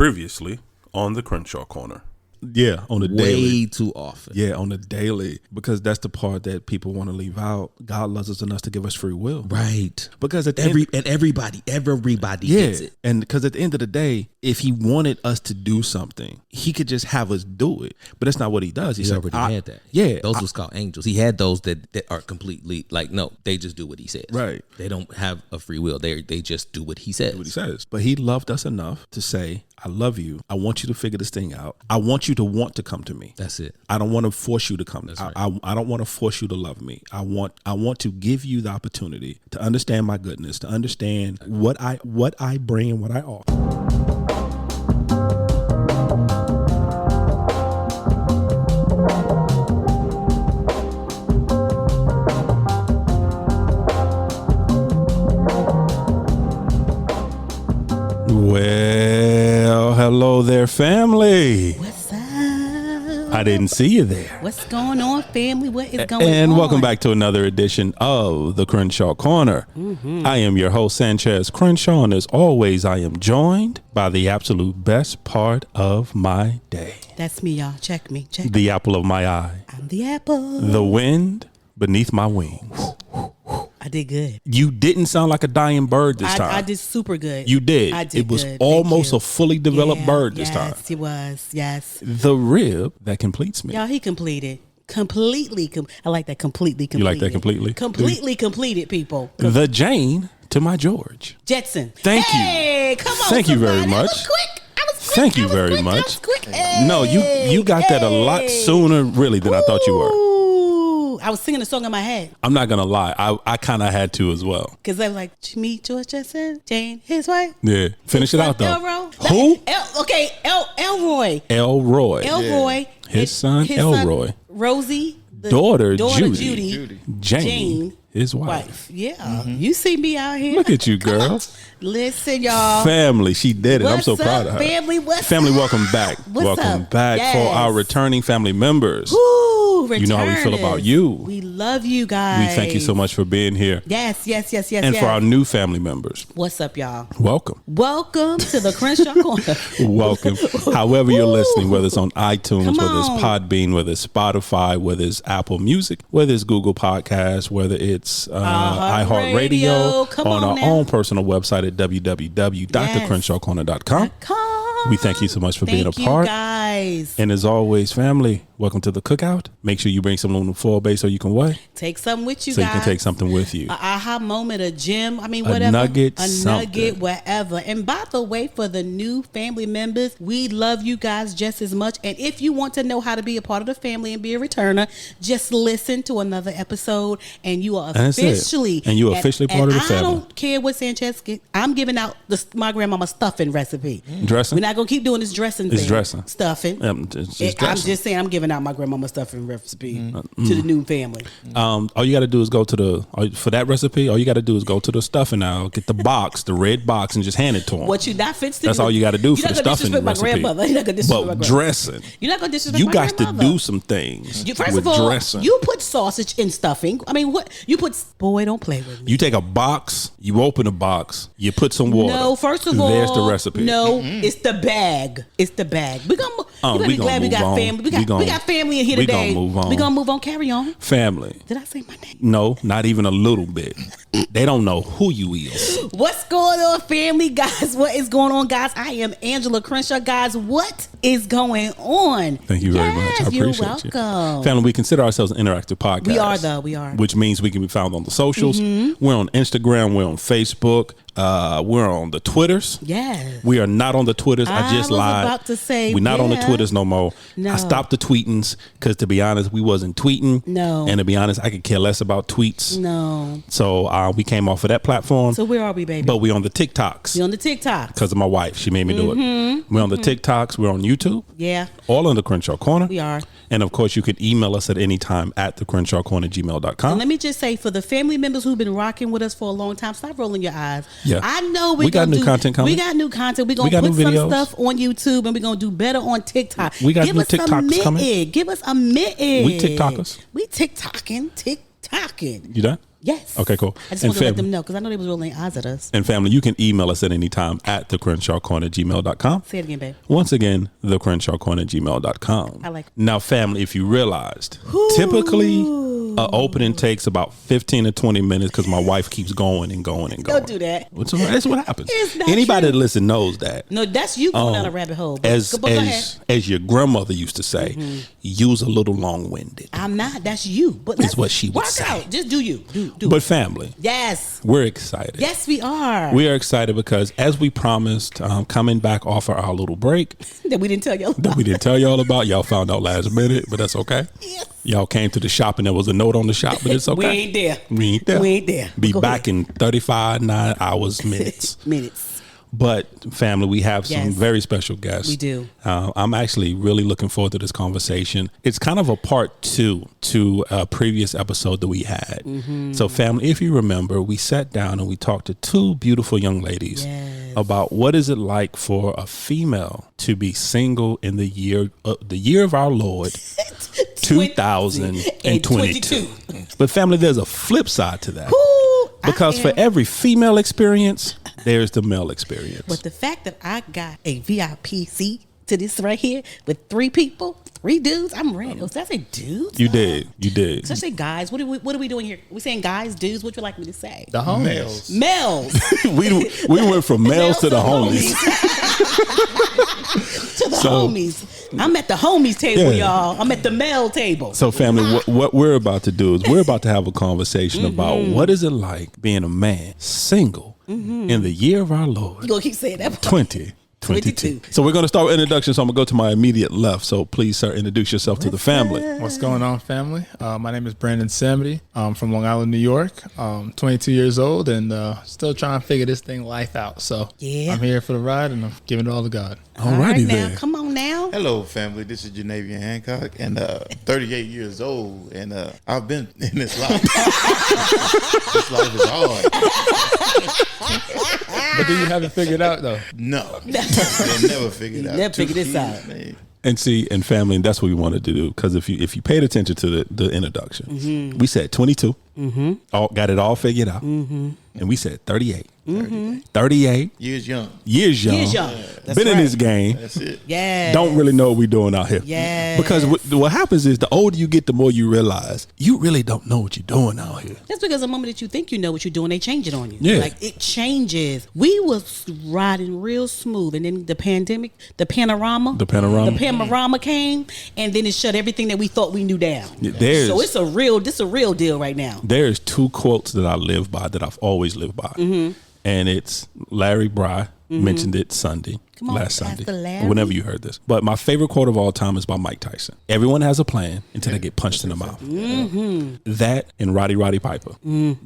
Previously on the Crenshaw Corner. Yeah, on the daily. Way too often. Yeah, on the daily. Because that's the part that people want to leave out. God loves us enough to give us free will. Right. Because at the everybody gets it. And because at the end of the day, if he wanted us to do something, he could just have us do it. But that's not what he does. He already had that. Yeah. Those was called angels. He had those that are completely like, no, they just do what he says. Right. They don't have a free will. They just do what he says. Do what he says. But he loved us enough to say, I love you. I want you to figure this thing out. I want you to want to come to me. That's it. I don't want to force you to come. That's right. I don't want to force you to love me. I want to give you the opportunity to understand my goodness, to understand what I bring and what I offer. Well, hello there, family. What's up? I didn't see you there. What's going on, family? What is going on? And welcome back to another edition of the Crenshaw Corner. Mm-hmm. I am your host, Sanchez Crenshaw, and as always, I am joined by the absolute best part of my day. That's me, y'all. Check me. Check me. The apple of my eye. I'm the apple. The wind beneath my wings. I did good. You didn't sound like a dying bird this time. I did super good. You did. I did It was good. almost Thank a fully developed you. bird this time. Yes, it was. Yes. The rib that completes me. Y'all, he completed. Completely. I like that completely completed. You like that completely? Completely completed, people. The Jane to my George. Jetson. Thank you. Hey, come on, Thank you very somebody. much. I was quick. Thank you very much. I was quick. Hey, No, you got that a lot sooner, really, than I thought you were. Ooh, I was singing a song in my head. I'm not going to lie. I kind of had to as well. Because they were like, meet George Jetson, Jane, his wife. Yeah. Finish it out, though. Elroy. Who? Elroy. Elroy. Elroy. His son, Elroy. Rosie. The Daughter Judy. Jane. His wife. Yeah. You see me out here. Look at you, girl. Listen, y'all. Family, she did it. I'm so What's proud up, of her. Family, Family, welcome back. Welcome back Yes. for our returning family members. Woo, You know how we feel about you. We love you guys. We thank you so much for being here. Yes. And for our new family members, What's up, y'all? welcome. Welcome to the Crenshaw Corner. Welcome. However you're listening, whether it's on iTunes, Come whether it's on. Podbean, whether it's Spotify, whether it's Apple Music, whether it's Google Podcasts, whether it's iHeartRadio, Come on on our now. own personal website at www.thecrenshawcorner.com. We thank you so much for being a part. Guys. And as always, family, welcome to the cookout. Make sure you bring some aluminum foil base so you can what? Take something with you, So guys. you can take something with you. A aha moment, a gym. I mean, A whatever. nugget, a something. nugget, whatever. And by the way, for the new family members, we love you guys just as much. And if you want to know how to be a part of the family and be a returner, just listen to another episode, and you are That's it. officially And you are officially part of the family. I don't care what Sanchez get. I'm giving out my grandmama's stuffing recipe. Dressing? We're not gonna keep doing this dressing It's thing. dressing. Stuffing. It's I'm dressing. just saying, I'm giving out my grandmama's stuffing recipe to the new family. All you got to do is go to for that recipe. All you got to do is go to the stuffing aisle, get the box, the red box, and just hand it to them. What you not fits to That's do. all you got to do for You're the not gonna stuffing disrespect recipe. my grandmother. You're not gonna disrespect my But grandmother. dressing, You're not gonna disrespect you my got to grandmother. do some things. First with of all, dressing. you put sausage in stuffing. I mean, what you put? Boy, don't play with me. You take a box, you open a box, you put some water. No, first of all, there's the recipe. No, it's the bag. It's the bag. We gonna. You better be glad we got family. We got family in here today. We gonna move on. We gonna move on. Carry on. Family. Did I say my name? No, not even a little bit. They don't know who you is. What's going on, family, guys? What is going on, guys? I am Angela Crenshaw, guys. What is going on? Thank you very much. I appreciate You're you. welcome. Family, we consider ourselves an interactive podcast. We are, though. We are. Which means we can be found on the socials. We're on Instagram. We're on Facebook. We're on the Twitters. Yes. We are not on the Twitters. I just was lied. about to say, we're not on the yeah. Twitters no more. No. I stopped the tweetings because, to be honest, we wasn't tweeting. No. And to be honest, I could care less about tweets. No. So we came off of that platform. So where are we, baby? But we on the TikToks. We on the TikTok. Because of my wife. She made me do it. We're on the TikToks. We're on YouTube. Yeah. All on the Crenshaw Corner. We are. And of course, you could email us at any time at thecrenshawcorner@gmail.com. And let me just say, for the family members who've been rocking with us for a long time, stop rolling your eyes. Yeah. I know We got new content coming. We got new content. We're going We to got put new some videos. stuff on YouTube, and we're going to do better on TikTok. We got Give new us a TikToks minute. coming. Give us a minute. We TikTokers. We TikToking. You done? Yes. Okay, cool. I just And wanted to let family- them know because I know they was rolling eyes at us. And family, you can email us at any time at thecrenshawcorner@gmail.com. Say it again, babe. Once again, thecrenshawcorner@gmail.com. I like it. Now, family, if you realized, typically an opening takes about 15 to 20 minutes because my wife keeps going and going and going. Don't do that. That's what happens. It's not Anybody true. that listen knows that. No, that's you going down a rabbit hole. But go ahead. As your grandmother used to say, use a little long-winded. I'm not. That's you. But That's what she would work say. out. Just do you. Do But it. family, Yes. we're excited. Yes, we are. We are excited because as we promised, coming back off of our little break That we didn't tell y'all that about. we didn't tell y'all about, y'all found out last minute, but that's okay. Yes. Y'all came to the shop and there was a note on the shop, but it's okay. We ain't there. We ain't there. We ain't there. Be Go back ahead. in 35, 9 hours, minutes. Minutes. But family, we have some Yes. very special guests. We do. I'm actually really looking forward to this conversation. It's kind of a part 2 to a previous episode that we had. Mm-hmm. So family, if you remember, we sat down and we talked to 2 beautiful young ladies Yes. about what is it like for a female to be single in the year of our Lord 2022. But family, there's a flip side to that. Ooh, Because for every female experience, there's the male experience. But the fact that I got a VIP seat to this right here with 3 people, 3 dudes, I'm ready. Did I say dudes? You did. Did I say guys? What are we doing here? We saying guys, dudes? What would you like me to say? The homies. Males. we went from males to the homies. To the So- homies. I'm at the homies table, Yeah. y'all. I'm at the male table. So family, what we're about to do is we're about to have a conversation about what is it like being a man single in the year of our Lord You gonna keep saying that? 2022. 22. So we're going to start with introductions. So I'm going to go to my immediate left. So please, sir, introduce yourself to the family. What's going on, family? My name is Brandon Samedy. I'm from Long Island, New York. 22 years old and still trying to figure this thing life out. So Yeah. I'm here for the ride and I'm giving it all to God. All right Alrighty now, then. come on now. Hello, family. This is Jnavian Hancock, and 38 years old, and I've been in this life. This life is hard. But do you have it figured out, though? No, they never figured out. Never 2 figured this kids, out. man. And see, and family, and that's what we wanted to do. Because if you paid attention to the introduction, we said 22, all got it all figured out, and we said 38. 38 Years young. years young, Years young. That's been in right. this game. That's it. Yeah. Don't really know what we're doing out here. Yes. Because what happens is the older you get, the more you realize you really don't know what you're doing out here. That's because the moment that you think you know what you're doing, they change it on you. Yeah. Like it changes. We was riding real smooth, and then the pandemic, the panorama came, and then it shut everything that we thought we knew down. There's- So this a real deal right now. There's 2 quotes that I live by that I've always lived by. And it's Larry Bry mentioned it Sunday, Come on, last Pastor Sunday, Larry. or whenever you heard this. But my favorite quote of all time is by Mike Tyson. Everyone has a plan until they get punched in the mouth. That and Roddy Piper.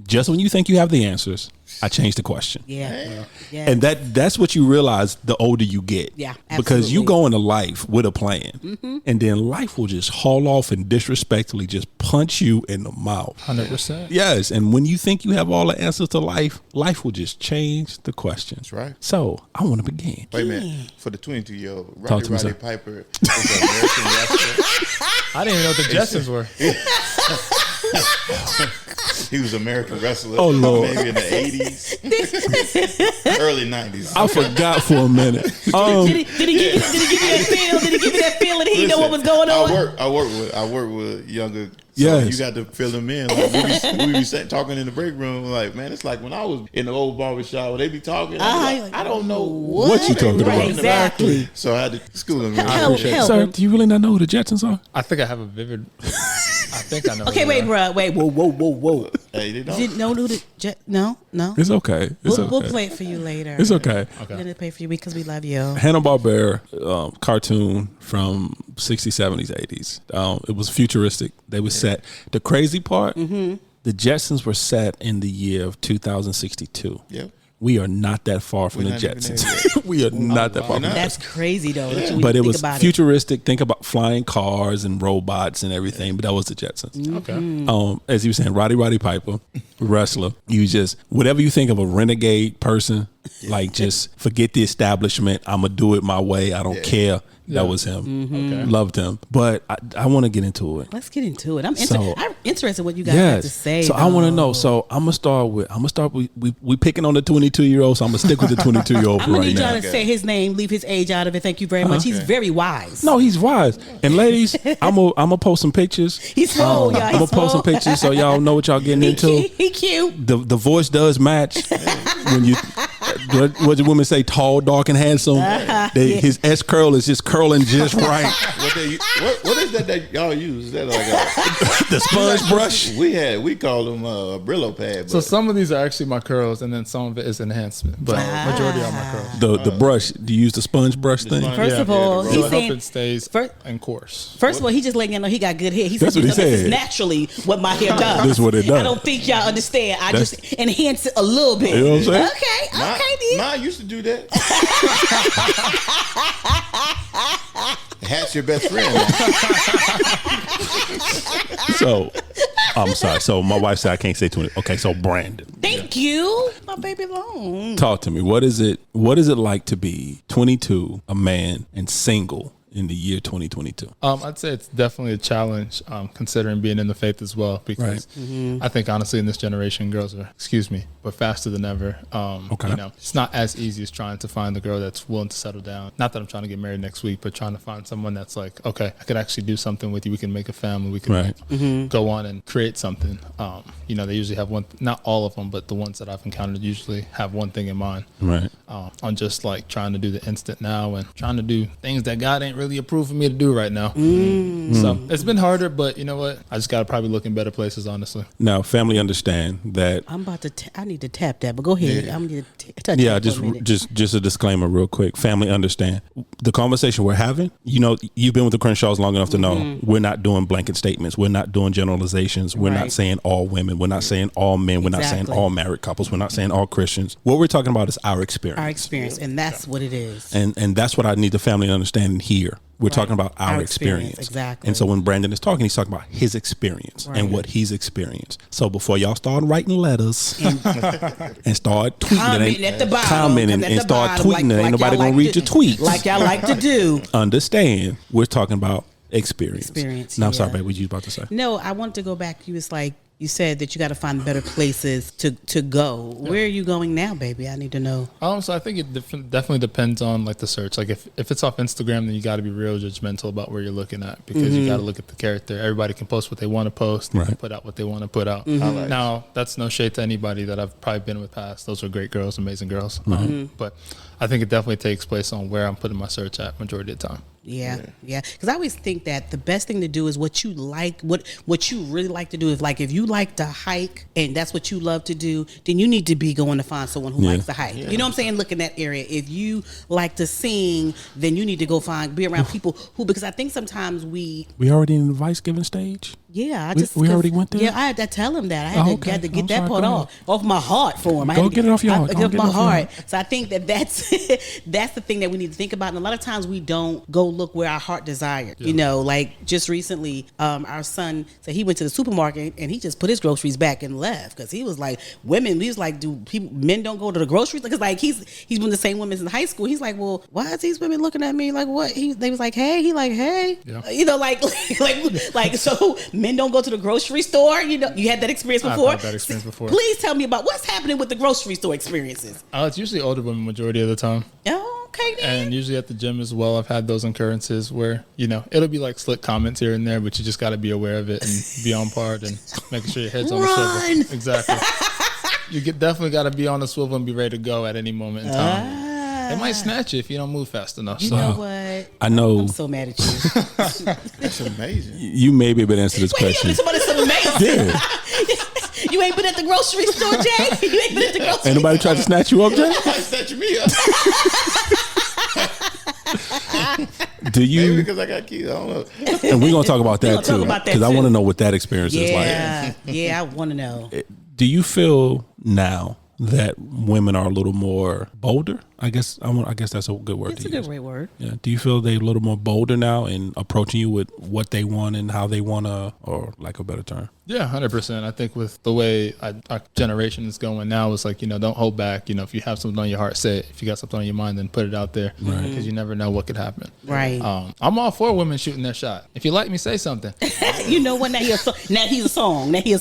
Just when you think you have the answers, I change the question. Yeah. Yeah. And that's what you realize the older you get. Yeah, Because you absolutely. go into life with a plan. And then life will just haul off and disrespectfully just punch you in the mouth. 100%. Yes. And when you think you have all the answers to life, life will just change the questions. That's right. So I want to begin. Wait a minute. For the 22-year-old, Talk to me, Roddy sir. Piper is an American wrestler. I didn't even know what the Jetsons were. He was an American wrestler. Oh, Lord. Maybe in the 80s, early 90s. I forgot for a minute. Did he give you that feel? Did he give you that feeling? He know what was going on. I work with younger. So Yes. you got to fill them in. Like we be talking in the break room. Like, man, it's like when I was in the old barbershop where they be talking. I'm like, I don't know What you talking Right, about? exactly. So I had to school them. Help Sir, him. do you really not know who the Jetsons are? I think I have a vivid. I think I know. Okay, who wait, they are. bro. Wait, whoa. Hey, they don't. Did no do the no. It's okay. It's We'll okay. play it for you later. It's okay. We're gonna play for you because we love you. Hanna-Barbera cartoon from 60s, 70s, 80s. It was futuristic. They were set. The crazy part, the Jetsons were set in the year of 2062. Yep. We are not that far from We're the not even Jetsons. there We are not that far from not. the That's crazy though. That's what But we it think was about futuristic. Think about flying cars and robots and everything. But that was the Jetsons. Okay. As you were saying, Roddy Piper, wrestler. You just whatever you think of a renegade person, Like, just forget the establishment. I'm gonna do it my way. I don't care. That was him. Okay. Loved him. But I want to get into it. Let's get into it. I'm So- interested what you guys have to say. So I want to know. So I'm gonna start with. We picking on the 22-year-old. So I'm gonna stick with the 22-year-old I'm gonna right need y'all now. to say his name, leave his age out of it. Thank you very much. He's very wise. No, he's wise. And ladies, I'm gonna post some pictures. He's swole, y'all. I'm gonna post some pictures so y'all know what y'all getting into. He cute. The voice does match when you. What the women say? Tall, dark, and handsome. His S curl is just curling just right. What is that y'all use? Is that like The sponge brush. we call them a Brillo pad. So But some of these are actually my curls, and then some of it is enhancement. But majority are my curls. The brush. Do you use the sponge brush thing? sponge- First of all, the he's So I hope saying. it stays First- in course. First of all, he just letting you know he got good hair. He That's said, what he "This is said. naturally what my hair does. This is what it does. I don't think y'all understand. I That's- just enhance it a little bit. You know what I'm saying? Okay, then. mine used to do that. Hat's your best friend. So, I'm sorry. So my wife said I can't say 20. Okay, so Brandon, Thank you, my baby long. talk to me. What is it like to be 22, a man, and single in the year 2022? I'd say it's definitely a challenge, considering being in the faith as well, because I think honestly in this generation, girls are, but faster than ever. Okay. You know, it's not as easy as trying to find the girl that's willing to settle down. Not that I'm trying to get married next week, but trying to find someone that's like, okay, I could actually do something with you. We can make a family. We can go on and create something. You know, they usually have one, not all of them, but the ones that I've encountered usually have one thing in mind. Right. On just like trying to do the instant now and trying to do things that God ain't really approved for me to do right now. So it's been harder, but you know what? I just got to probably look in better places, honestly. Now, family understand that. I'm about to. I need to tap that, but go ahead. I'm gonna touch Yeah, that for a minute. just a disclaimer real quick. Family understand. The conversation we're having, you know, you've been with the Crenshaws long enough to know we're not doing blanket statements. We're not doing generalizations. We're not Right. saying all women. We're not saying all men. We're not saying Exactly. all married couples. We're not saying all Christians. What we're talking about is our experience. Our experience, and that's what it is. And that's what I need the family to understand and hear. We're talking about our experience. exactly. And so when Brandon is talking, he's talking about his experience and what he's experienced. So before y'all start writing letters and start tweeting Commenting at the bottom, commenting and start tweeting it, ain't nobody y'all gonna read your tweets. like y'all like to do. Understand, we're talking about experience. Now, I'm sorry, yeah. babe, what you about to say? No, I wanted to go back. You was like, you said that you got to find better places to go. Where are you going now, baby? I need to know. So I think it definitely depends on like the search. Like if it's off Instagram, then you got to be real judgmental about where you're looking at, because you got to look at the character. Everybody can post what they want to post, Right. put out what they want to put out. Now that's no shade to anybody that I've probably been with past. Those are great girls, amazing girls. But I think it definitely takes place on where I'm putting my search at majority of the time. Yeah. Because I always think that the best thing to do is what you like, what you really like to do. Is like if you like to hike and that's what you love to do, then you need to be going to find someone who likes to hike. You know what I'm saying? Look in that area. If you like to sing, then you need to go be around people who, because I think sometimes we already in the advice giving stage? Yeah, We already went there? Yeah, I had to tell him that. I had okay. to get I'm that sorry, part go off my heart for him. I Go had to get it off your heart. Get Go off get my it off your heart. heart. So I think that's that's the thing that we need to think about. And a lot of times we don't go look where our heart desired. You know, like just recently, our son said he went to the supermarket and he just put his groceries back and left because he was like, women. He was like, men don't go to the groceries? Because like he's been the same women in high school. He's like, well, why is these women looking at me like what? They was like, hey, he like, hey, you know, like so men don't go to the grocery store. You know, you had that experience before. I've had that experience before. Please tell me about what's happening with the grocery store experiences. It's usually older women majority of the time. Oh, okay then. And usually at the gym as well, I've had those occurrences where, you know, it'll be like slick comments here and there, but you just got to be aware of it and be on part and making sure your head's on the swivel. Exactly. You definitely got to be on the swivel and be ready to go at any moment in time. They might snatch you if you don't move fast enough. You know what? I know. I'm so mad at you. That's amazing. You may be able to answer this Wait, question. somebody's amazing. You ain't been at the grocery store, Jay? You ain't been at the grocery Ain't nobody tried to snatch you up, Jay? Why snatch me up? Do Maybe you? because I got kids. I don't know. And we're gonna talk about that We're gonna talk too, about that because I too. want to know what that experience is like. Yeah, I want to know. Do you feel now that women are a little more bolder? I guess that's a good word It's to a use. good great word. Yeah. Do you feel they're a little more bolder now in approaching you with what they want and how they want to, or like a better term? Yeah, 100%. I think with the way our generation is going now, it's like, don't hold back. If you have something on your heart, say it. If you got something on your mind, then put it out there. Right. Because you never know what could happen. Right. I'm all for women shooting their shot. If you like me, say something. You know what? Now he's a song. Now he a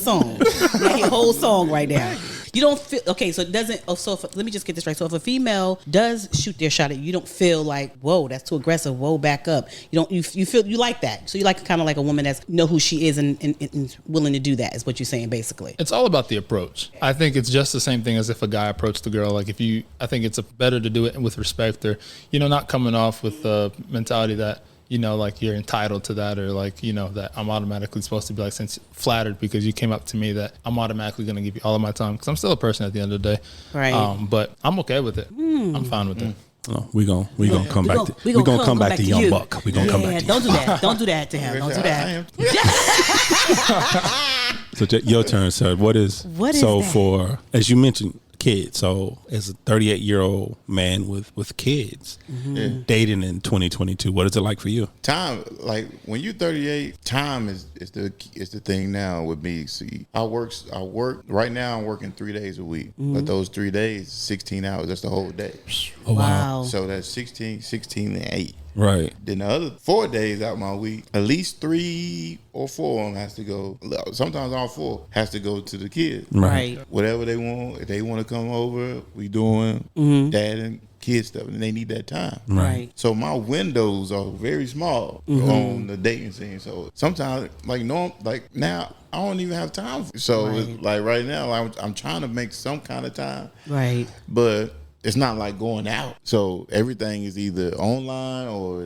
whole song right now. You don't feel okay. So it doesn't. Let me just get this right. So if a female does shoot their shot at you, you don't feel like, whoa, that's too aggressive. Whoa, back up. You don't. You feel you like that. So you like kind of like a woman that's know who she is and willing to do that. Is what you're saying basically. It's all about the approach. I think it's just the same thing as if a guy approached the girl. Like I think it's better to do it with respect, or not coming off with the mentality that, like you're entitled to that, or like, that I'm automatically supposed to be like flattered because you came up to me, that I'm automatically going to give you all of my time, because I'm still a person at the end of the day. Right. But I'm okay with it. I'm fine with it. Oh, we gonna come back to Young Buck. We gonna come back to don't do that. Don't do that to him. Don't do that. So your turn, sir. What is so that? For, as you mentioned, kids. So as a 38-year-old man with kids, dating in 2022, what is it like for you? Time, like when you're 38, time is the thing now with me. See, I work right now. I'm working 3 days a week, but those 3 days, 16 hours. That's the whole day. Oh wow! So that's 16 and 8. Right. Then the other 4 days out my week, at least 3 or 4 of them has to go. Sometimes all 4 has to go to the kids. Right. Whatever they want. If they want to come over, we doing dad and kid stuff, and they need that time. Right. So my windows are very small on the dating scene. So sometimes, like now, I don't even have time. So it's like right now, I'm trying to make some kind of time. Right. But it's not like going out. So everything is either online or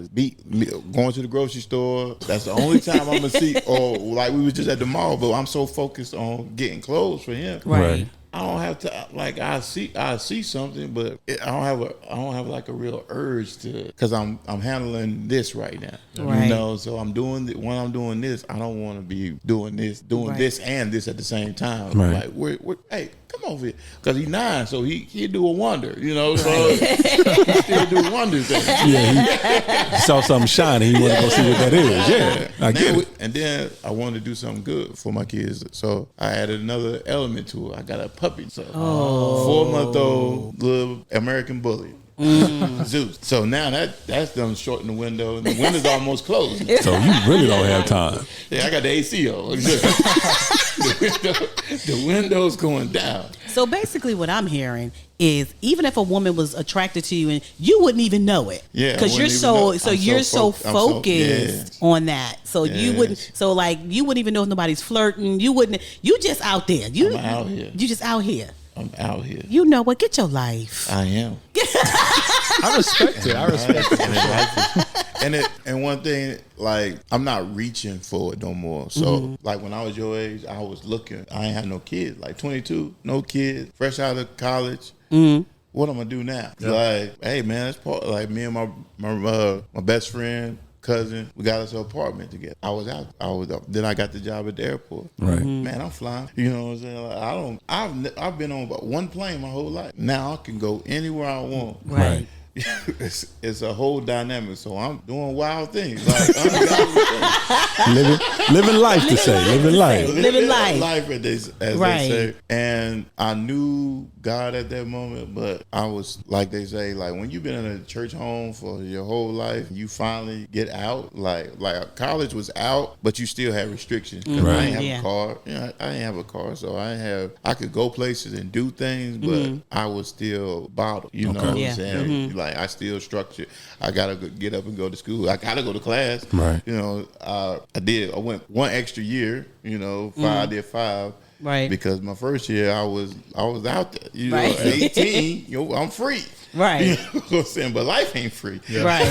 going to the grocery store. That's the only time I'm going to see. Or like we was just at the mall, but I'm so focused on getting clothes for him. Right. I don't have to, like, I see something, but I don't have like a real urge to, because I'm handling this right now. Right. So when I'm doing this, I don't want to be doing this and this at the same time. Right. Like, hey, come over here, because he's 9, so he'll do a wonder, so he still do wonders. Yeah, he saw something shiny. He wanted to go see what that is. Yeah, I get it. And then I wanted to do something good for my kids, so I added another element to it. I got a puppy, so 4-month-old little American bully. Zeus. So now that's done shorten the window, and the window's almost closed. So you really don't have time. Yeah, I got the AC on. the window's going down. So basically what I'm hearing is, even if a woman was attracted to you and you wouldn't even know it. Yeah. Because you're so focused on that. So you wouldn't even know if nobody's flirting. You just out there. I'm out here. You just out here. I'm out here. You know what? Get your life. I am. I respect it. And one thing, like, I'm not reaching for it no more. So, like, when I was your age, I was looking. I ain't had no kids. Like, 22, no kids, fresh out of college. What I'm gonna do now? Yeah. Like, hey, man, that's part. Like, me and my best friend, cousin, we got us an apartment together. I was out. Then I got the job at the airport. Right. Man, I'm flying. You know what I'm saying? Like, I've been on about one plane my whole life. Now I can go anywhere I want. Right. It's a whole dynamic. So I'm doing wild things. Like, living life to say. Living life. Living life. Life, as they say. And I knew God at that moment, but I was, like they say, like, when you've been in a church home for your whole life, you finally get out. Like college was out, but you still had restrictions. Right. I didn't have a car. I didn't have a car, so I could go places and do things, but I was still bottled. You know what I'm saying? Like, I still structured. I gotta get up and go to school. I gotta go to class. Right. I went one extra year. I did 5. Right. Because my first year I was out there. Right. 18, I'm free. Right. You know what I'm saying? But life ain't free. Right,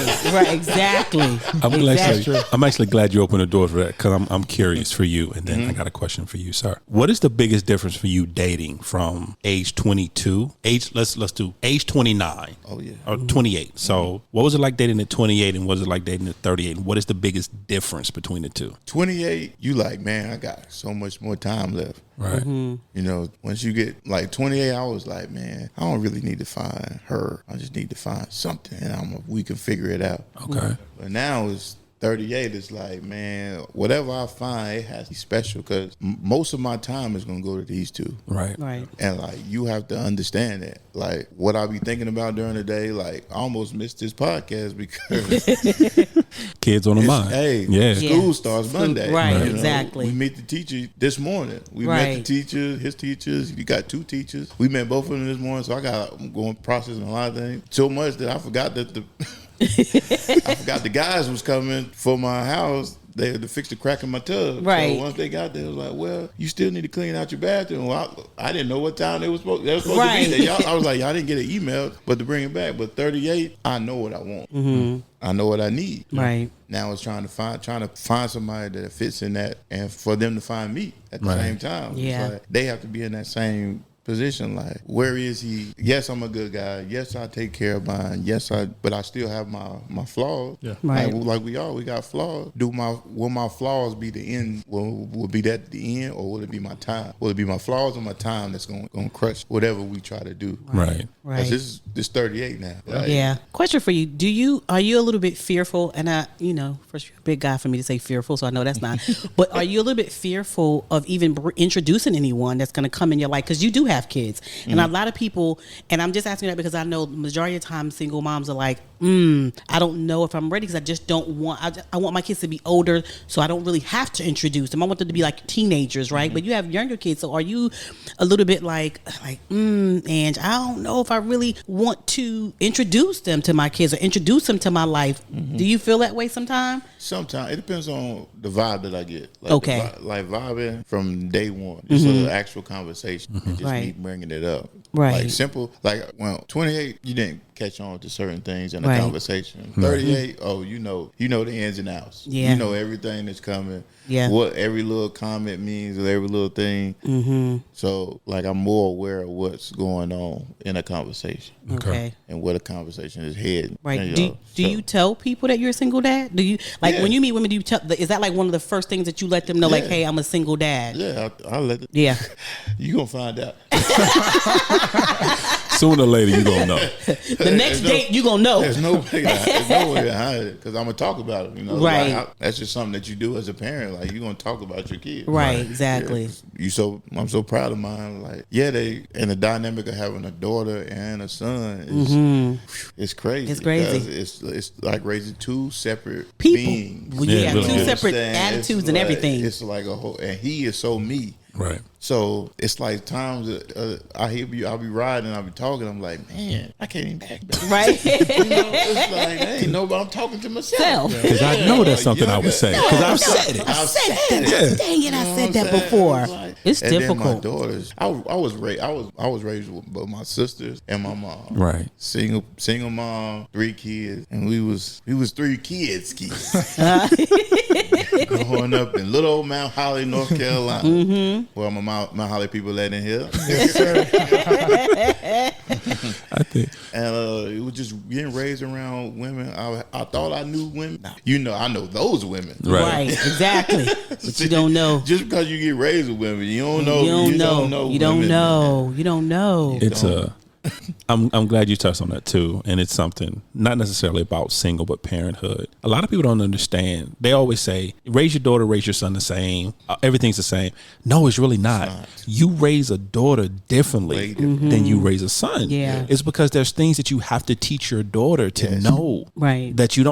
exactly. I'm actually glad you opened the door for that because I'm curious for you, and then I got a question for you, sir. What is the biggest difference for you dating from age 22? Let's do age 29. Oh yeah. Or 28. So what was it like dating at 28, and what was it like dating at 38? And what is the biggest difference between the two? 28, you like, man, I got so much more time left. Right. You know, once you get like 28, I was like, man, I don't really need to find her. I just need to find something, and we can figure it out. Okay. But now it's 38. It's like, man, whatever I find, it has to be special because most of my time is gonna go to these two. Right. Right. And like, you have to understand that. Like, what I be thinking about during the day, like, I almost missed this podcast because Kids on the mind. hey, Yeah. school starts Monday. Right, you know? exactly. We meet the teacher this morning. We Right. met the teacher, his teachers. You got 2 teachers. We met both of them this morning, so I'm going processing a lot of things. So much that I forgot that I forgot the guys was coming for my house. They had to fix the crack in my tub. Right. So once they got there, it was like, well, you still need to clean out your bathroom. Well, I didn't know what time they were supposed to Right. be there. I was like, y'all didn't get an email, but to bring it back. But 38, I know what I want. I know what I need. Right. Now it's trying to find somebody that fits in that, and for them to find me at the same time. Yeah. It's like they have to be in that same position. Like, where is he? Yes, I'm a good guy. Yes, I take care of mine. Yes, but I still have my flaws. Yeah. Right. Like we got flaws. Will my flaws be the end? Will be that the end, or will it be my time? Will it be my flaws or my time that's going to crush whatever we try to do? Right. Right. 'Cause this 38 now. Like, Yeah. Question for you. Are you a little bit fearful? And first you're a big guy for me to say fearful, so I know that's not. But are you a little bit fearful of even introducing anyone that's going to come in your life? Because you do have kids. And a lot of people, and I'm just asking that because I know the majority of the time single moms are like, I don't know if I'm ready because I just don't want, I want my kids to be older so I don't really have to introduce them. I want them to be like teenagers, right? But you have younger kids. So are you a little bit like, and I don't know if I really want to introduce them to my kids or introduce them to my life. Do you feel that way sometimes? Sometimes it depends on the vibe that I get. Like Okay. Like vibing from day one. It's an actual conversation. And just Right. me bringing it up. Right. Like simple. Like, well, 28, you didn't catch on to certain things in the Right. conversation. 38, you know the ins and outs. Yeah. You know everything that's coming. Yeah. What every little comment means or every little thing. So like, I'm more aware of what's going on in a conversation Okay. and where the conversation is heading. Right. And, Do you tell people that you're a single dad? Do you like Yeah. when you meet women? Do you tell? Is that like one of the first things that you let them know? Like, Yeah. hey, I'm a single dad. Yeah, I let it. Yeah. You gonna find out. Sooner or later, you're going to know. The next date, you gonna know. There's no way to hide it because I'm gonna talk about it. You know, Right. Like, that's just something that you do as a parent. Like, you're gonna talk about your kids. Right. Exactly. Yeah, I'm so proud of mine. Like, and the dynamic of having a daughter and a son is it's crazy. It's crazy. because It's like raising 2 separate People. beings. Well, Yeah, yeah. really Two is. separate Understand? attitudes It's and like- everything. It's like a whole, and he is so me. Right. So it's like times I'll be riding, I'll be talking, I'm like, man, I can't even back back. Right. You know, it's like, ain't nobody, I'm talking to myself. Self. Because I know that's something I would say. Because I've said it. I've said that. it. Dang it, I You know said what that I'm saying? before. Like- It's and then my difficult. daughters, I was raised with my sisters and my mom. Right. Single mom, 3 kids, and we was 3 kids. Growing up in little old Mount Holly, North Carolina, where my Mount Holly people let in here. I think. And it was just getting raised around women. I thought I knew women. You know, I know those women. Right. Right. Exactly. But you don't know. Just because you get raised with women, you don't know. You don't know. You don't women. know. You don't know. It's I'm glad you touched on that too, and it's something not necessarily about single but parenthood. A lot of people don't understand. They always say, "Raise your daughter, raise your son the same. Everything's the same." No, it's really not. You raise a daughter differently than you raise a son. Yeah. It's because there's things that you have to teach your daughter to know. Right. That you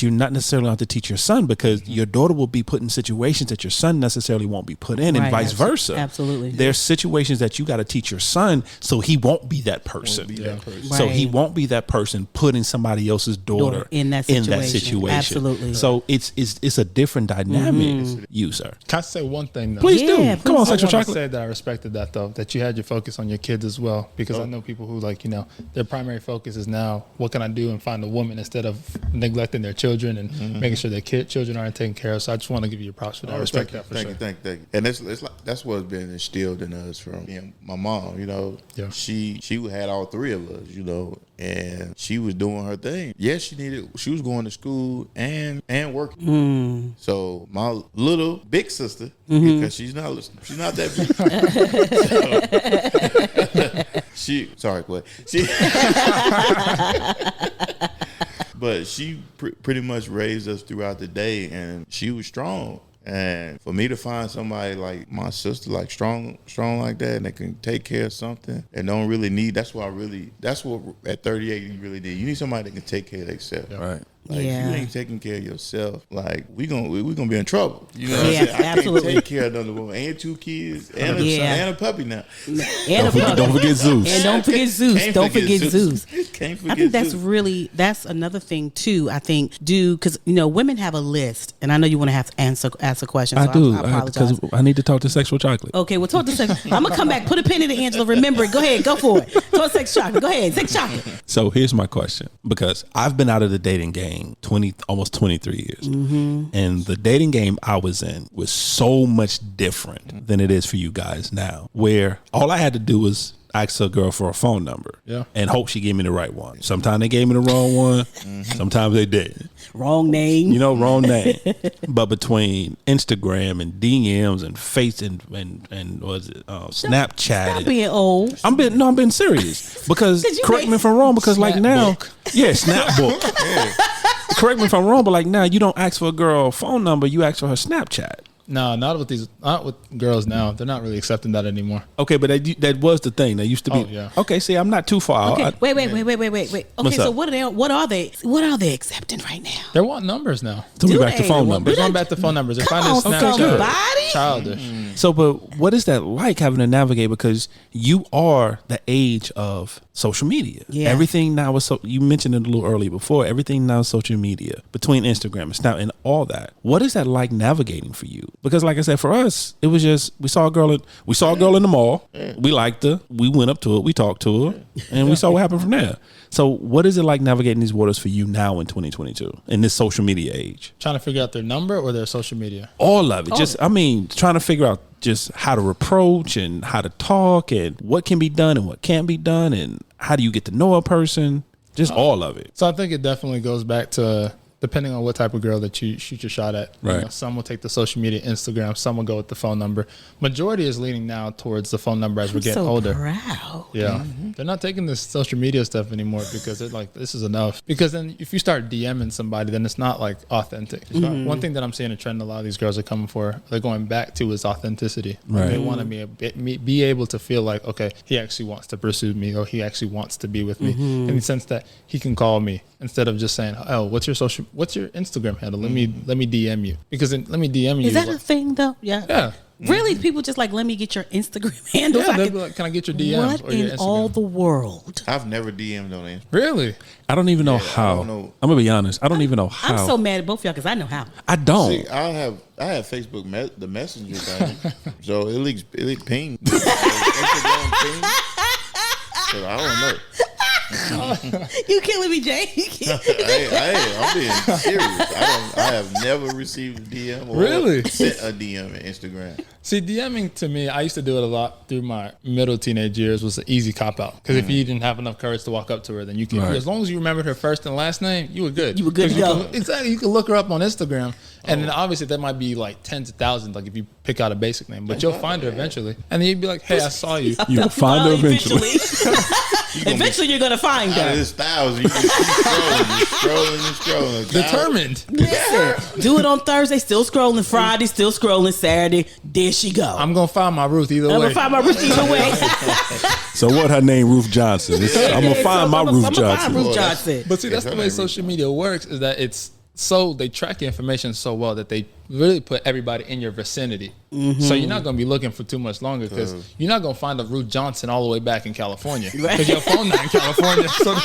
not necessarily have to teach your son, because your daughter will be put in situations that your son necessarily won't be put in, and Right. vice versa. Absolutely. There's situations that you got to teach your son so he won't be that person. Yeah. So he Right. won't be that person putting somebody else's daughter in that situation. Absolutely. So it's a different dynamic, you sir. Can I say one thing though? Please Yeah, do. Come on, please. sexual I want to chocolate. say that I respected that though, that you had your focus on your kids as well, because I know people who like, you know, their primary focus is now what can I do and find a woman instead of neglecting their children and making sure their children aren't taken care of. So I just want to give you props for that. I respect that for sure. Thank you. And it's like that's what's been instilled in us from my mom. You know, Yeah. she had all three of us. You know, and she was doing her thing. Yes, she was going to school and working. So my little big sister, because she's not listening, she's not that big. Sorry, Clay. But she pretty much raised us throughout the day, and she was strong. And for me to find somebody like my sister, like strong like that, and that can take care of something and don't really need, that's what at 38 you really need. You need somebody that can take care of themselves. Right. Like, Yeah. if you ain't taking care of yourself, like we gonna be in trouble. You know what Yeah, I'm saying? I absolutely. can't take care of another woman and 2 kids and a puppy now. And Don't forget Zeus. And don't forget Zeus. Can't Don't forget forget Zeus. Can't forget I think that's Zeus. that's another thing too. I think because women have a list, and I know you want to have to ask a question. So I do I apologize. because I need to talk to sexual chocolate. Okay, well, talk to sex. I'm gonna come back. Put a pin in it, Angela. Remember it. Go ahead. Go for it. Talk sex chocolate. Go ahead. Sex chocolate. So here's my question, because I've been out of the dating game almost 23 years. And the dating game I was in was so much different than it is for you guys now, where all I had to do was ask a girl for a phone number and hope she gave me the right one. Sometimes they gave me the wrong one. Sometimes they didn't. Wrong name. Wrong name. But between Instagram and DMs and Face and was it Snapchat? Stop being old. I'm being serious, because 'Cause you correct me if I'm wrong, because like now, Snapbook. Correct me if I'm wrong, but like now you don't ask for a girl phone number, you ask for her Snapchat. No, not with girls now. They're not really accepting that anymore. Okay, but that was the thing. That used to be. Oh, yeah. Okay, see, I'm not too far. Okay, out. wait. Okay, What's so up? what are they accepting right now? They want numbers now. So we Do back to they? phone They're numbers. They're going back to phone numbers. They're Come finding on, Snapchat somebody. childish. So, but what is that like, having to navigate? Because you are the age of social media. Yeah. Everything now is you mentioned it a little earlier before. Everything now is social media, between Instagram and Snap and all that. What is that like navigating for you? Because like I said, for us, it was just we saw a girl in the mall. We liked her. We went up to her. We talked to her, and we saw what happened from there. So, what is it like navigating these waters for you now in 2022 in this social media age? Trying to figure out their number or their social media. All of it. Trying to figure out just how to approach and how to talk and what can be done and what can't be done and how do you get to know a person. Just all of it. So I think it definitely goes back to depending on what type of girl that you shoot your shot at. Right. Some will take the social media, Instagram. Some will go with the phone number. Majority is leaning now towards the phone number as we're getting so older. Proud. Yeah. They're not taking this social media stuff anymore because they're like, this is enough. Because then if you start DMing somebody, then it's not like authentic. One thing that I'm seeing a trend a lot of these girls are coming for, they're going back to is authenticity. Right. They want to be able to feel like, okay, he actually wants to pursue me or he actually wants to be with me in the sense that he can call me instead of just saying, oh, what's your Instagram handle? Let me DM you. Because then let me DM you. Is that a thing though? Yeah. Yeah. Really, people just like, let me get your Instagram handle. Yeah, they'll be like, can I get your DMs What or your in Instagram? all the world? I've never DM'd on Instagram. Really? I don't even know how. don't know. I'm gonna be honest. I don't even know how. I'm so mad at both of y'all because I know how. I don't. See, I have Facebook the messenger thing, so it leaks ping. Instagram ping. So I don't know. You killing me, Jay? I'm being serious. I have never received a DM or Really? sent a DM on Instagram. See, DMing to me, I used to do it a lot through my middle teenage years, was an easy cop out. Because if you didn't have enough courage to walk up to her, then you can, Right. as long as you remembered her first and last name, you were good. You were good to 'Cause go. Exactly. You can look her up on Instagram. And then obviously that might be like tens of thousands, like if you pick out a basic name, but you'll find her eventually. And then you'd be like, hey, I saw you. You'll find her eventually. Eventually, you're gonna find Out of her. this thousand, you can keep scrolling. Determined. Listen, do it on Thursday, still scrolling. Friday, still scrolling. Saturday, there she go. I'm going to find my Ruth either I'm way. gonna find my Ruth either way. So what? Her name Ruth Johnson. I'm gonna find my Ruth I'm gonna Johnson. find Ruth Johnson. But see, that's Is the her way name social media works, is that it's they track your information so well that they really put everybody in your vicinity. So you're not going to be looking for too much longer because you're not going to find a Ruth Johnson all the way back in California because your phone not in California. So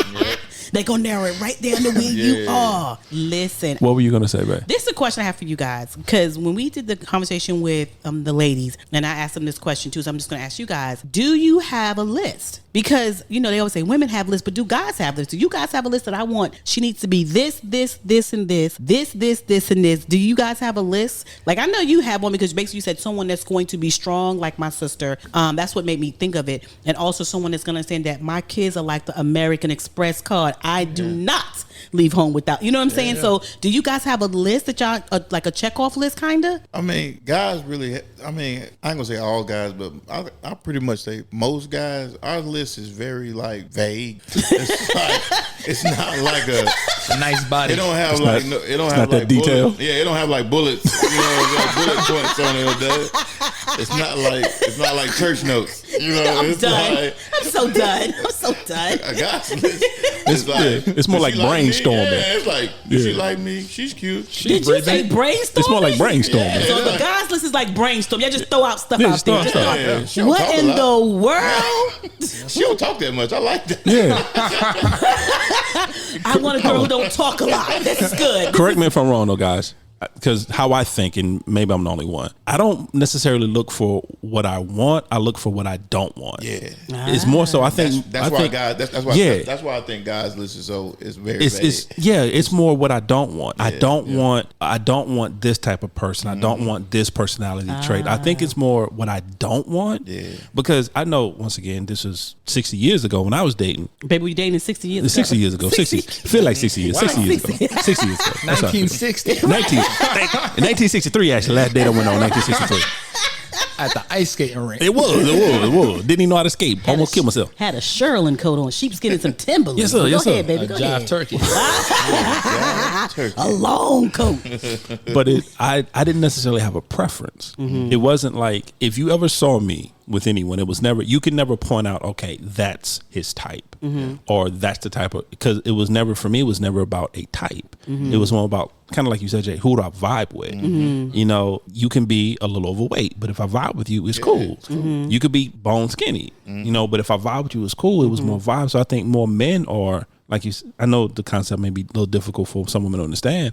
They gonna narrow it right down to where you are. Listen. What were you gonna say, babe? This is a question I have for you guys, because when we did the conversation with the ladies, and I asked them this question too, so I'm just gonna ask you guys: do you have a list? Because they always say women have lists, but do guys have lists? Do you guys have a list that I want? She needs to be this, this, this, and this, this, and this. Do you guys have a list? Like, I know you have one because basically you said someone that's going to be strong, like my sister. That's what made me think of it, and also someone that's gonna understand that my kids are like the American Express card. I do not leave home without. You know what I'm saying? Yeah. So, do you guys have a list that y'all like a check off list, kind of? I mean, guys really. I mean, I ain't gonna say all guys, but I pretty much say most guys. Our list is very like vague. It's not like a nice body. It don't have it don't have like detail. Bullets. Yeah, it don't have like bullets. Like bullet points on it. Does. It's not like church notes. I'm done. Like, I'm so done. A guy's list. It's more like brainstorming. Yeah, it's like, she like me? She's cute. Did you say brainstorming? It's more like brainstorming. Yeah, so the guys list is like brainstorm. Y'all just throw out stuff out there. Yeah. What in the world? She don't talk that much. I like that. Yeah. I want a girl who don't talk a lot. This is good. Correct me if I'm wrong, though, guys. Because how I think, and maybe I'm the only one, I don't necessarily look for what I want. I look for what I don't want. Yeah, it's more so. I think that's why I think guys listen. So it's very. It's more what I don't want. Yeah, I don't want this type of person. I don't want this personality trait. I think it's more what I don't want. Yeah, because I know, once again, this was 60 years ago when I was dating. Baby, we dating 60 years ago. 60 years ago. 60. Feel like 60 years. Wow. 60 years ago. 60 years ago. 1960. In 1963, actually, last date I went on 1963. At the ice skating rink. It was. Didn't even know how to skate. Almost killed myself. Had a Sherlin coat on, sheepskin and some Timberlands. Yes, sir. Go ahead, baby. Go ahead. Turkey. A long coat. But I didn't necessarily have a preference. Mm-hmm. It wasn't like, if you ever saw me with anyone, it was never, you could never point out, okay, that's his type, or that's the type of, because it was never, for me, it was never about a type. It was more about, kind of like you said, Jay, who do I vibe with? You can be a little overweight, but if I vibe with you, it's cool. You could be bone skinny, but if I vibe with you, it's cool. It was more vibe. So I think more men are, like you, I know the concept may be a little difficult for some women to understand,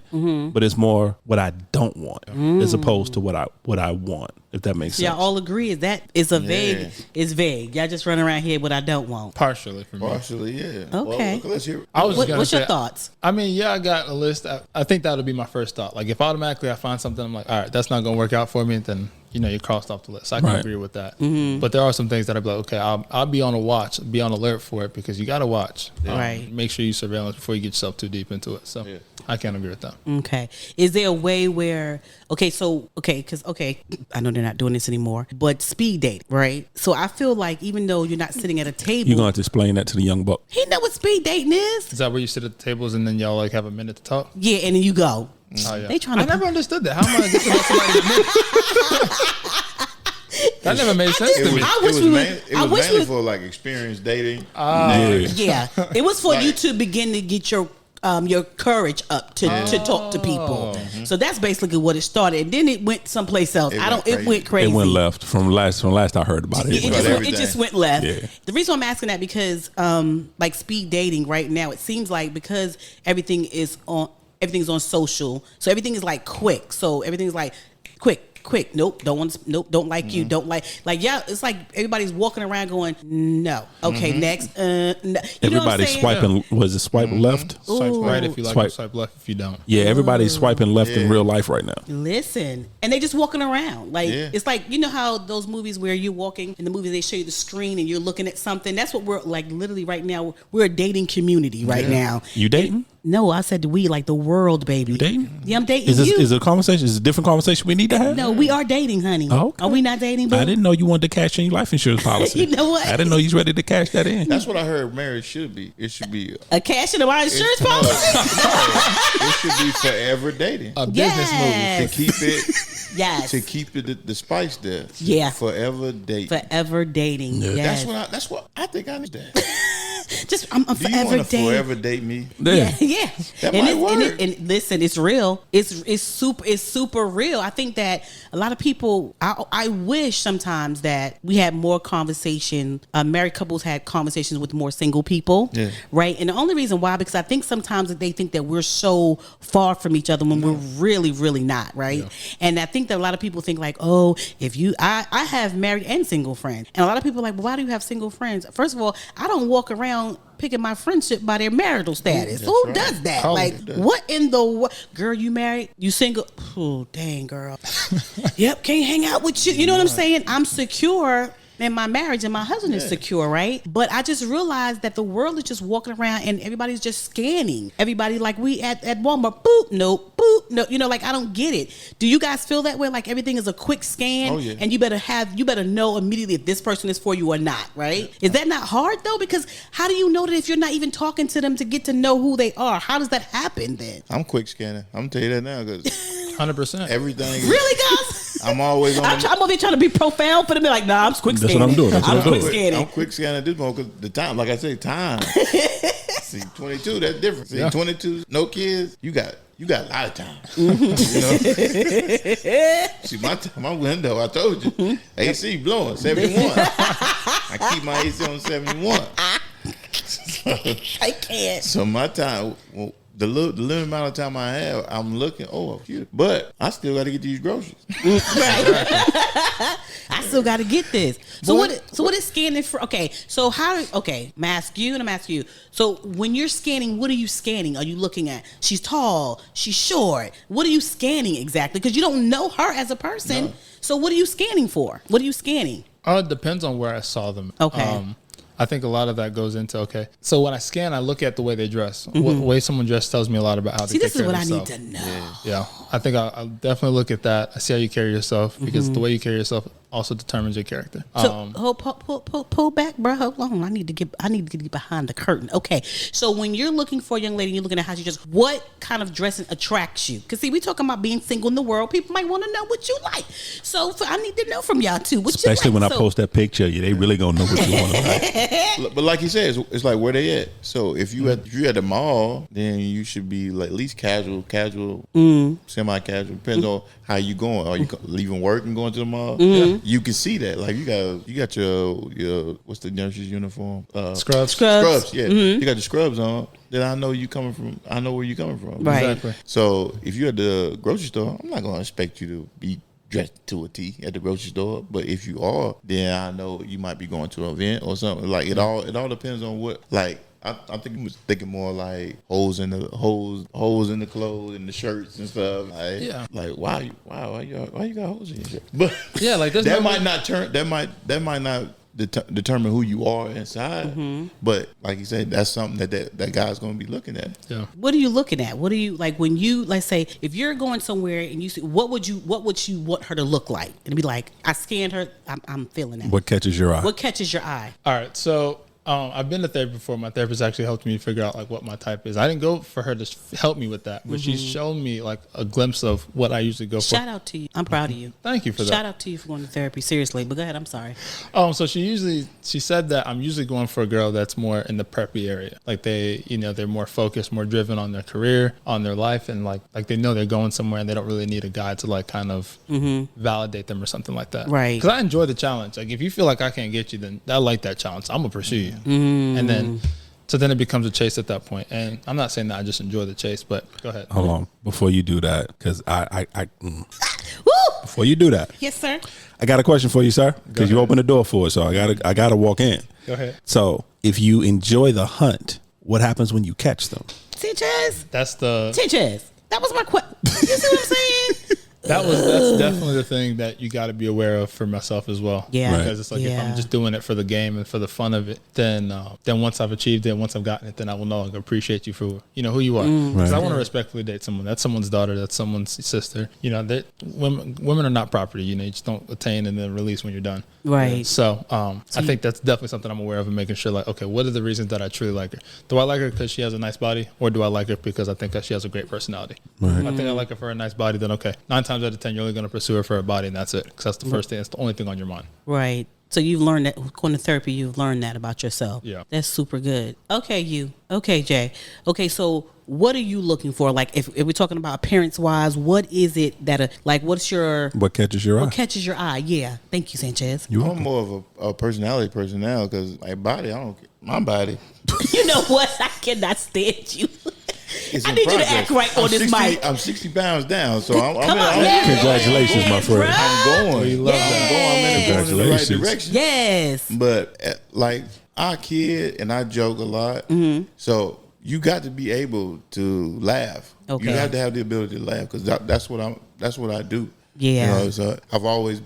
but it's more what I don't want as opposed to what I want, if that makes sense. Y'all all agree that it's vague. It's vague. Y'all just run around here what I don't want. Partially for me. Partially, yeah. Okay. Well, let's hear. What's your thoughts? I mean, I got a list. I think that would be my first thought. Like, if automatically I find something, I'm like, all right, that's not going to work out for me, then you're crossed off the list. I can agree with that. But there are some things that I'd be like, okay, I'll be on be on alert for it, because you got to watch. Right. Make sure you surveillance before you get yourself too deep into it. So I can't agree with that. Okay. Is there a way where, because I know they're not doing this anymore, but speed dating, right? So I feel like even though you're not sitting at a table. You're going to have to explain that to the young buck. He know what speed dating is. Is that where you sit at the tables and then y'all like have a minute to talk? Yeah, and then you go. Oh, yeah. They trying to. I never understood that. How am I going to get to know somebody in a minute? That never made sense to me. It was mainly for like experienced dating. Yeah, it was for you to begin to get your courage up to talk to people. So that's basically what it started, and then it went someplace else. It went crazy. It went left from last I heard about it. It just went left. Yeah. The reason I'm asking that, because like speed dating right now, it seems like because everything's on social, so everything is like quick. So everything's like quick. Nope, don't want. Nope, don't like you. Don't like. It's like everybody's walking around going, no. Okay, next. No. Everybody's swiping. Was it swipe left? Swipe right if you like. Swipe left if you don't. Yeah, everybody's swiping left in real life right now. Listen, and they just walking around like it's like, how those movies where you're walking in the movies, they show you the screen and you're looking at something. That's what we're like. Literally right now, we're a dating community right now. You dating? No, I said we, like the world, baby. You dating? Yeah, I'm dating. Is it a conversation? Is it a different conversation we need to have? No, we are dating, honey. Oh, okay. Are we not dating, boo? I didn't know you wanted to cash in your life insurance policy. You know what? I didn't know you was ready to cash that in. That's what I heard marriage should be. It should be a cash in my insurance policy. It should be forever dating. A business movie to keep it. Yes. To keep the spice there. Yeah. Forever dating. Forever dating. Yeah. Yes. That's what I think I need that. I'm Do you forever want to dating. forever date me? Yeah. That and might work. And listen, it's real. It's super real. I think that a lot of people. I wish sometimes that we had more conversation. Married couples had conversations with more single people, right? And the only reason why, because I think sometimes that they think that we're so far from each other when we're really, really not, right? And I think that a lot of people think like, oh, if you, I have married and single friends, and a lot of people are like, well, why do you have single friends? First of all, I don't walk around picking my friendship by their marital status. Who does that? Like, what in the girl? You married? You single? Oh, dang, girl. Yep, can't hang out with you. You know what I'm saying? I'm secure in my marriage, and my husband is secure, right? But I just realized that the world is just walking around and everybody's just scanning. Everybody, like we at Walmart, boop, nope, boop, no. You know, like, I don't get it. Do you guys feel that way? Like everything is a quick scan, and you better know immediately if this person is for you or not, right? Is that not hard though? Because how do you know that if you're not even talking to them to get to know who they are? How does that happen then? I'm quick scanning. I'm gonna tell you that now because 100%. everything. Really, guys? I'm always on. I'm over here trying to be profound for them. They're like, nah, I'm quick scanning. That's what I'm doing. I'm quick scanning. I'm quick scanning at this moment because the time, like I say, time. See, 22, that's different. See, 22, no kids, you got a lot of time. You know? See, my window, I told you, AC blowing 71. I keep my AC on 71. I can't. So my time, well, the limited amount of time I have, I'm looking. Oh, cute. But I still got to get these groceries. Right. I still got to get this. So what is scanning for? Okay. So I'm ask you. So when you're scanning, what are you scanning? Are you looking at? She's tall. She's short. What are you scanning exactly? Because you don't know her as a person. No. So what are you scanning for? What are you scanning? It depends on where I saw them. Okay. I think a lot of that goes into, so when I scan, I look at the way they dress. What way someone dressed tells me a lot about how they take care of themselves. See, this is what I need to know. Yeah. I think I'll definitely look at that. I see how you carry yourself because the way you carry yourself also determines your character. So pull back, bro. Hold on. I need to get behind the curtain. Okay. So when you're looking for a young lady, you're looking at how she just, what kind of dressing attracts you? Because see, we talking about being single in the world. People might want to know what you like. So I need to know from y'all too. Especially when I post that picture, they really gonna know what you want to like. But like you said, it's like where they at. So if you at the mall, then you should be like at least casual, semi-casual. Depends on how you going. Are you leaving work and going to the mall? You can see that. Like you got your what's the nurse's uniform? Scrubs. Yeah, you got the scrubs on. Then I know where you coming from. Right. Exactly. So if you're at the grocery store, I'm not gonna expect you to be dressed to a T at the grocery store. But if you are, then I know you might be going to an event or something. Like it all depends on what. Like I think you was thinking more like holes in the clothes and the shirts and stuff. Like why you got holes in your shirt? But yeah, like that might not determine who you are inside. But like you said, that's something that guy's going to be looking at. Yeah. What are you looking at? What are you like when you, let's say, if you're going somewhere and you see, what would you want her to look like? And be like, I scanned her. I'm feeling that. What catches your eye? What catches your eye? All right. So I've been to therapy before. My therapist actually helped me figure out like what my type is. I didn't go for her to help me with that, but she's shown me like a glimpse of what I usually go for. Shout out to you. I'm proud of you. Thank you for that. Shout out to you for going to therapy. Seriously, but go ahead. I'm sorry. So she said that I'm usually going for a girl that's more in the preppy area. Like they're more focused, more driven on their career, on their life, and like they know they're going somewhere and they don't really need a guy to like kind of validate them or something like that. Right. Because I enjoy the challenge. Like if you feel like I can't get you, then I like that challenge. I'm gonna pursue you. And then it becomes a chase at that point. And I'm not saying that I just enjoy the chase, but go ahead. Hold on. Before you do that, because before you do that. Yes, sir. I got a question for you, sir. Because you opened the door for it, so I gotta walk in. Go ahead. So if you enjoy the hunt, what happens when you catch them? Teachers. Teachers. That was my question. You see what I'm saying? That's definitely the thing that you got to be aware of for myself as well. Yeah. Because it's like if I'm just doing it for the game and for the fun of it, then once I've achieved it, once I've gotten it, then I will no longer appreciate you for who you are. Because I want to respectfully date someone. That's someone's daughter. That's someone's sister. Women are not property. You just don't attain and then release when you're done. Right. So I think that's definitely something I'm aware of and making sure like, okay, what are the reasons that I truly like her? Do I like her because she has a nice body, or do I like her because I think that she has a great personality? If I think I like her for a nice body, then okay, 9 times out of 10 you're only going to pursue her for her body, and that's it, because that's the first thing, that's the only thing on your mind. Right. So you've learned that going to therapy. You've learned that about yourself. Yeah. That's super good. Okay, you. Okay, Jay. Okay, so what are you looking for? Like, if we're talking about appearance wise, what is it that what's your What catches your eye? what catches your eye? Yeah. Thank you, Sanchez. I'm more of a personality personnel because my body, I don't care. My body. You know what? I cannot stand you. It's I in need you to progress. act right on this mic. I'm 60 pounds down, so I'm Come on, yeah. Congratulations, my friend. I'm going. We love that. I'm going in the right Congratulations. direction. Yes. But like I kid and I joke a lot, so you got to be able to laugh. Okay. You have to have the ability to laugh because that's what I do. Yeah. You know, so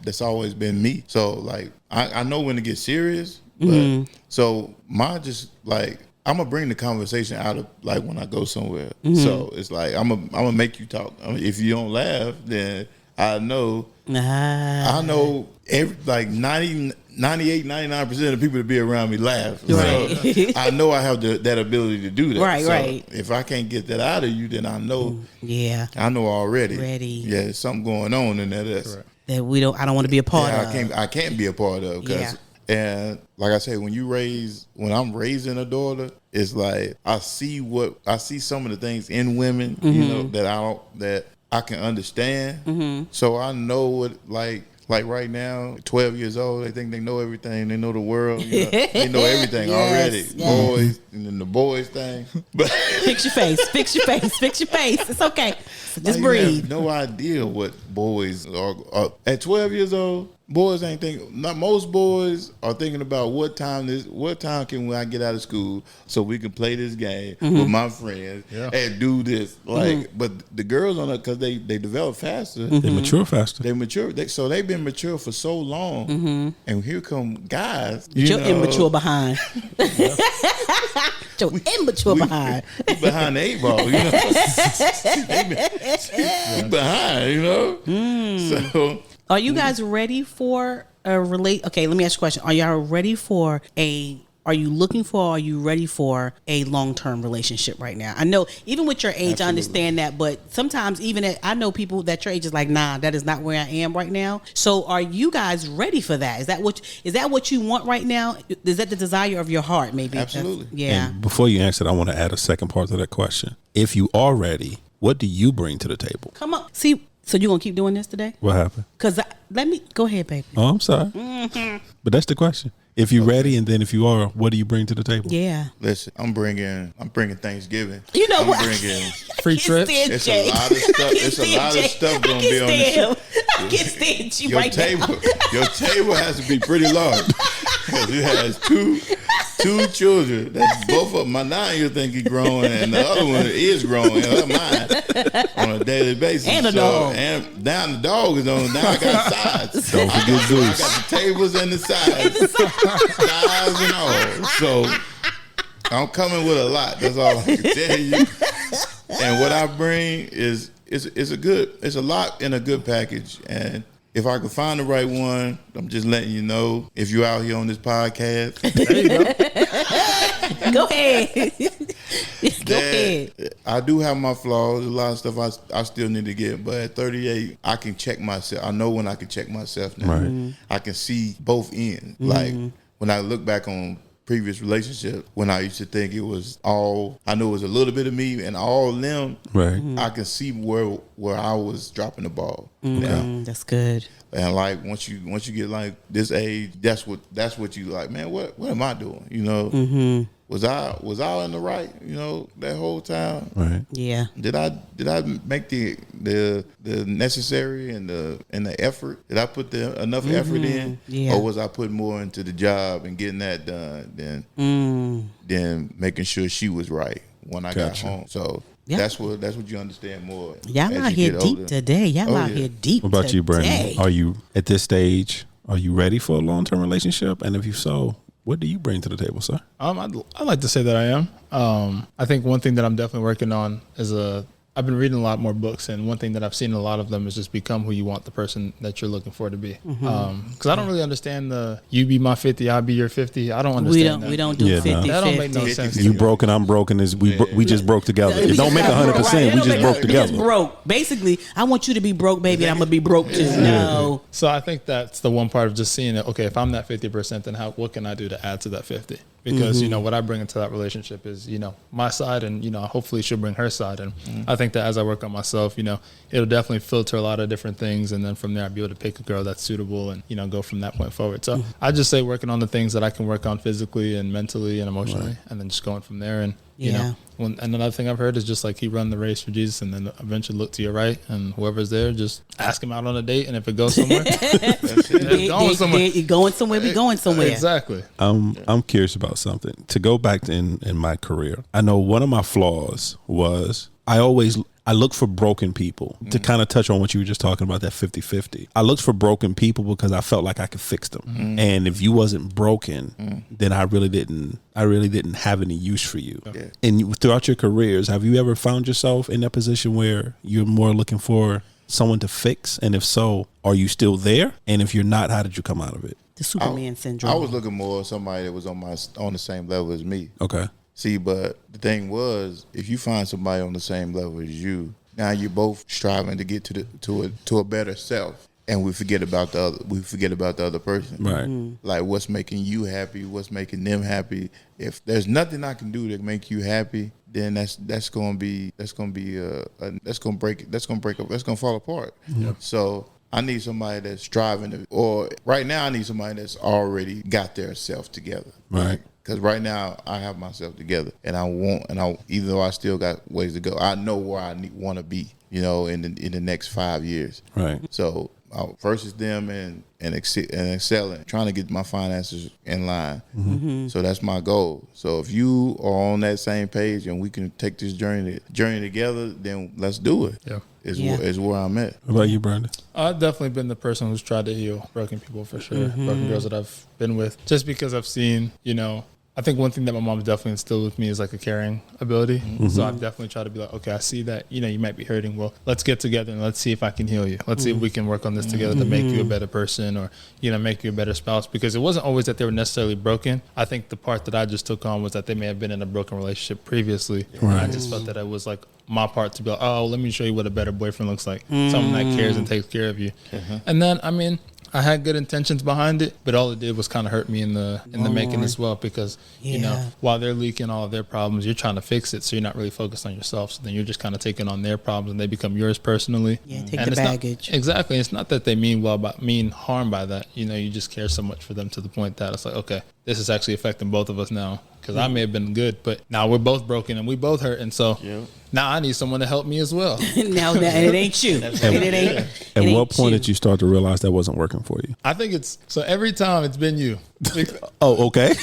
that's always been me. So like I know when to get serious, but so my just like I'm gonna bring the conversation out of like when I go somewhere. So it's like I'm gonna make you talk. I mean, if you don't laugh, then I know Ah. I know every like 98, 99% of the people that be around me laugh. Right. So I know I have that ability to do that. Right, so right. If I can't get that out of you, then I know Yeah. I know already. Ready. Yeah, there's something going on in there. That's That I don't want to be a part yeah, of. I can't be a part of. Yeah. And like I say, when I'm raising a daughter, it's like I see some of the things in women, you know, that I can understand. So I know what like right now, 12 years old, they think they know everything. They know the world. You know, they know everything already. Yes. Boys and then the boys thing. But Fix your face. Fix your face. Fix your face. It's okay. Just like, you breathe. have no idea what boys are. At 12 years old, boys ain't thinking. Not most boys are thinking about what time can I get out of school so we can play this game with my friends and do this. Like, but the girls on it because they develop faster. They mature faster. They mature. So they've been mature for so long, and here come guys. Your know, immature behind. Your immature behind. we behind the 8 ball, you know. We behind, you know. So. Are you guys ready for a Okay, let me ask you a question. Are y'all ready for are you looking for, are you ready for a long-term relationship right now? I know even with your age, Absolutely. I understand that, but sometimes I know people that your age is like, nah, that is not where I am right now. So are you guys ready for that? Is that what you want right now? Is that the desire of your heart, maybe? Absolutely. Yeah. And before you answer it, I want to add a second part to that question. If you are ready, what do you bring to the table? Come on. See, so you going to keep doing this today? What happened? Because go ahead, baby. Oh, I'm sorry. But that's the question. If you're ready, and then if you are, what do you bring to the table? Yeah. Listen, I'm bringing Thanksgiving. You know what? Bringing Free trips. It's a lot of stuff. It's a lot of stuff gonna be on the show. I can't stand you Your right table, now. your table has to be pretty large because it has two children. That's both of them. My 9-year think he's growing, and the other one is growing. And her mind on a daily basis. And a dog. And now the dog is on. Now I got sides. Don't forget I Zeus. got the tables and the sides. Sides and all. So I'm coming with a lot. That's all I can tell you. And what I bring is a lot in a good package. And if I can find the right one, I'm just letting you know. If you're out here on this podcast, There you go. Go ahead. Go ahead. I do have my flaws. A lot of stuff I still need to get. But at 38, I can check myself. I know when I can check myself now. Right. I can see both ends. Like when I look back on previous relationship, when I used to think it was all, I knew it was a little bit of me and all them. Right. I can see where I was dropping the ball. Now. That's good. And like once you get like this age, that's what you like, man, what am I doing? You know? Was I in the right, you know, that whole time? Right. Yeah. Did I make the necessary and the effort? Did I put enough effort in? Yeah. Or was I putting more into the job and getting that done than making sure she was right when I got home? So Yeah. that's what you understand more. Y'all as out you here get deep older. today. Y'all out yeah. here deep. What about you, Brandon? today. Are you at this stage? Are you ready for a long-term relationship? And if you so, what do you bring to the table, sir? I'd like to say that I am. I think one thing that I'm definitely working on is a I've been reading a lot more books, and one thing that I've seen in a lot of them is just become who you want the person that you're looking for to be. Because I don't really understand the you be my 50, I'll be your 50. I don't understand that. We don't do 50. That don't make no sense. You broke and I'm broken. We just broke together. It don't make 100%. We just broke together. Just broke. Basically, I want you to be broke, baby, and I'm gonna be broke too. No. So I think that's the one part of just seeing it. Okay, if I'm that 50%, then what can I do to add to that 50? Because what I bring into that relationship is my side, and hopefully she'll bring her side. And I think that as I work on myself, it'll definitely filter a lot of different things, and then from there I'll be able to pick a girl that's suitable and go from that point forward. So I just say working on the things that I can work on physically and mentally and emotionally, and then just going from there. And and another thing I've heard is just like, he run the race for Jesus, and then eventually look to your right, and whoever's there, just ask him out on a date, and if it goes somewhere, it's going somewhere. You're going somewhere. We going somewhere. Exactly. I'm curious about something. To go back in my career, I know one of my flaws was I look for broken people. To kind of touch on what you were just talking about, that 50-50. I looked for broken people because I felt like I could fix them. And if you wasn't broken, then I really didn't have any use for you. Okay. And throughout your careers, have you ever found yourself in that position where you're more looking for someone to fix? And if so, are you still there? And if you're not, how did you come out of it? The Superman syndrome. I was looking more at somebody that was on the same level as me. Okay. See, but the thing was, if you find somebody on the same level as you, now you're both striving to get to a better self, and we forget about the other person. Right. Like, what's making you happy? What's making them happy? If there's nothing I can do to make you happy, then that's gonna fall apart. Yep. So I need somebody that's striving or right now I need somebody that's already got their self together. Right. Because right now I have myself together, and even though I still got ways to go, I know where I want to be, in the next 5 years. Right. So versus them and excelling, trying to get my finances in line. So that's my goal. So if you are on that same page and we can take this journey together, then let's do it. Yeah. Is where I'm at. What about you, Brandon? I've definitely been the person who's tried to heal broken people for sure. Broken girls that I've been with, just because I've seen, I think one thing that my mom definitely instilled with me is like a caring ability. So I've definitely tried to be like, okay, I see that, you might be hurting. Well, let's get together and let's see if I can heal you. Let's see if we can work on this together to make you a better person, or, make you a better spouse. Because it wasn't always that they were necessarily broken. I think the part that I just took on was that they may have been in a broken relationship previously. Right. I just felt that it was like my part to be like, oh, let me show you what a better boyfriend looks like. Someone that cares and takes care of you. And then, I had good intentions behind it, but all it did was kind of hurt me in the making as well, because while they're leaking all of their problems, you're trying to fix it, so you're not really focused on yourself. So then you're just kind of taking on their problems, and they become yours personally. Yeah, take the baggage. Exactly. It's not that they mean harm by that. You just care so much for them to the point that it's like, okay, this is actually affecting both of us now. Because I may have been good, but now we're both broken and we both hurt, and so now I need someone to help me as well. now it ain't you. At what point did you start to realize that wasn't working for you? I think every time it's been you. Oh, okay.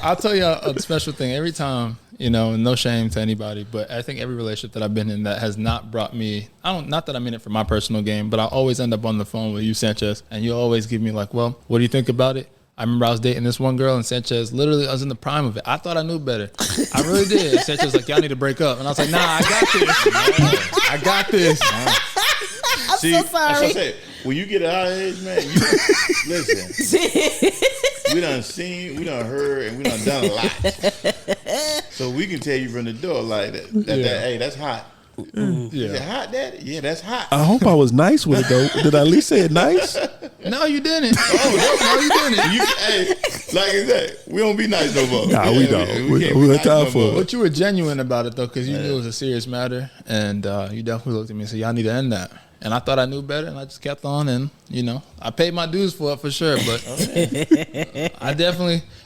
I'll tell you a special thing. Every time, no shame to anybody, but I think every relationship that I've been in that has not brought me, not that I'm in it for my personal gain, but I always end up on the phone with you, Sanchez, and you always give me like, well, what do you think about it? I remember I was dating this one girl, and Sanchez, literally, I was in the prime of it. I thought I knew better. I really did. And Sanchez was like, y'all need to break up. And I was like, nah, I got this. I got this. I'm so sorry. That's what I said. When you get at our age, man, listen. We done seen, we done heard, and we done a lot. So we can tell you from the door like that hey, that's hot. Is it hot, Daddy? Yeah, that's hot. I hope I was nice with it, though. Did I at least say it nice? No, you didn't. No, you didn't. Hey, like I said, we don't be nice no more. Nah, we don't. We got time for it. But you were genuine about it, though, because you knew it was a serious matter, and you definitely looked at me and said, y'all need to end that. And I thought I knew better, and I just kept on, and, I paid my dues for it for sure, but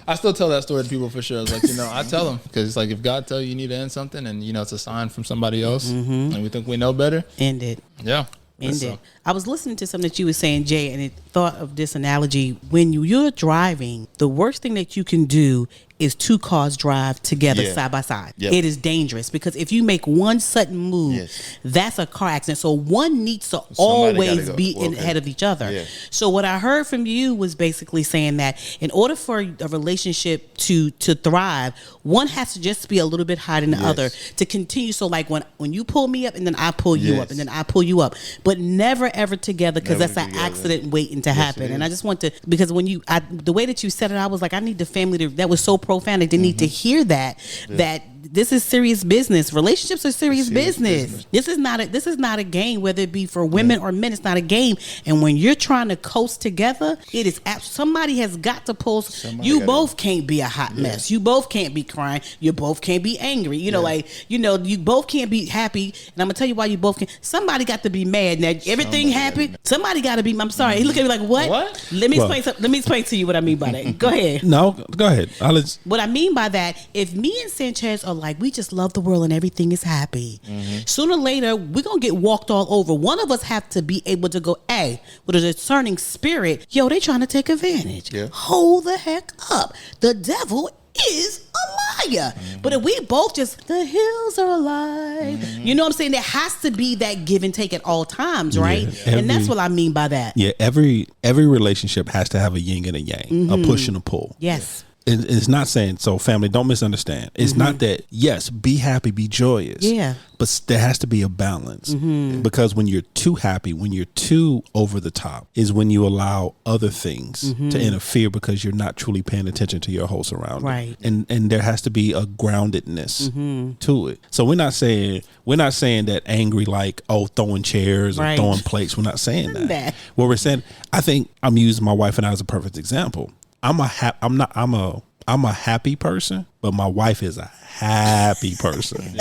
I still tell that story to people for sure. It's like, I tell them, because it's like, if God tell you need to end something, and, it's a sign from somebody else, and we think we know better. End it. Yeah. End it. I was listening to something that you were saying, Jay, and it thought of this analogy. When you're driving, the worst thing that you can do is 2 cars drive together Yeah. side by side. Yep. It is dangerous because if you make one sudden move, that's a car accident. So one needs to always gotta go. be ahead of each other. Yeah. So what I heard from you was basically saying that in order for a relationship to thrive, one has to just be a little bit higher than the other to continue. So like when you pull me up and then I pull you up and then I pull you up, but never ever together, because that's an accident waiting to happen. And I just want to, because when the way that you said it, I was like, I need the family to, that was so profound. They need to hear that this is serious business. Relationships are serious business. This is not a game, whether it be for women or men. It's not a game. And when you're trying to coast together, it is somebody has got to pull. You both can't be a hot mess. You both can't be crying. You both can't be angry. You both can't be happy. And I'm gonna tell you why you both can't. Somebody got to be mad. Now everything happened. Somebody got to be. I'm sorry. He look at me like, what? Let me explain. Let me explain to you what I mean by that. Go ahead. No, go ahead. What I mean by that, if me and Sanchez are like, we just love the world and everything is happy, sooner or later we're gonna get walked all over. One of us have to be able to go, hey, with a discerning spirit, yo, they trying to take advantage. Hold the heck up. The devil is a liar. But if we both just, the hills are alive, you know what I'm saying? There has to be that give and take at all times, right? And that's what I mean by that. Yeah, every relationship has to have a yin and a yang, a push and a pull. Yes. It's not saying, so family, don't misunderstand. It's not that, yes, be happy, be joyous. Yeah. But there has to be a balance. Because when you're too happy, when you're too over the top, is when you allow other things to interfere because you're not truly paying attention to your whole surroundings. Right. And there has to be a groundedness to it. So we're not saying that angry, like, oh, throwing chairs or throwing plates. We're not saying that. What we're saying, I think I'm using my wife and I as a perfect example. I'm a happy person, but my wife is a happy person.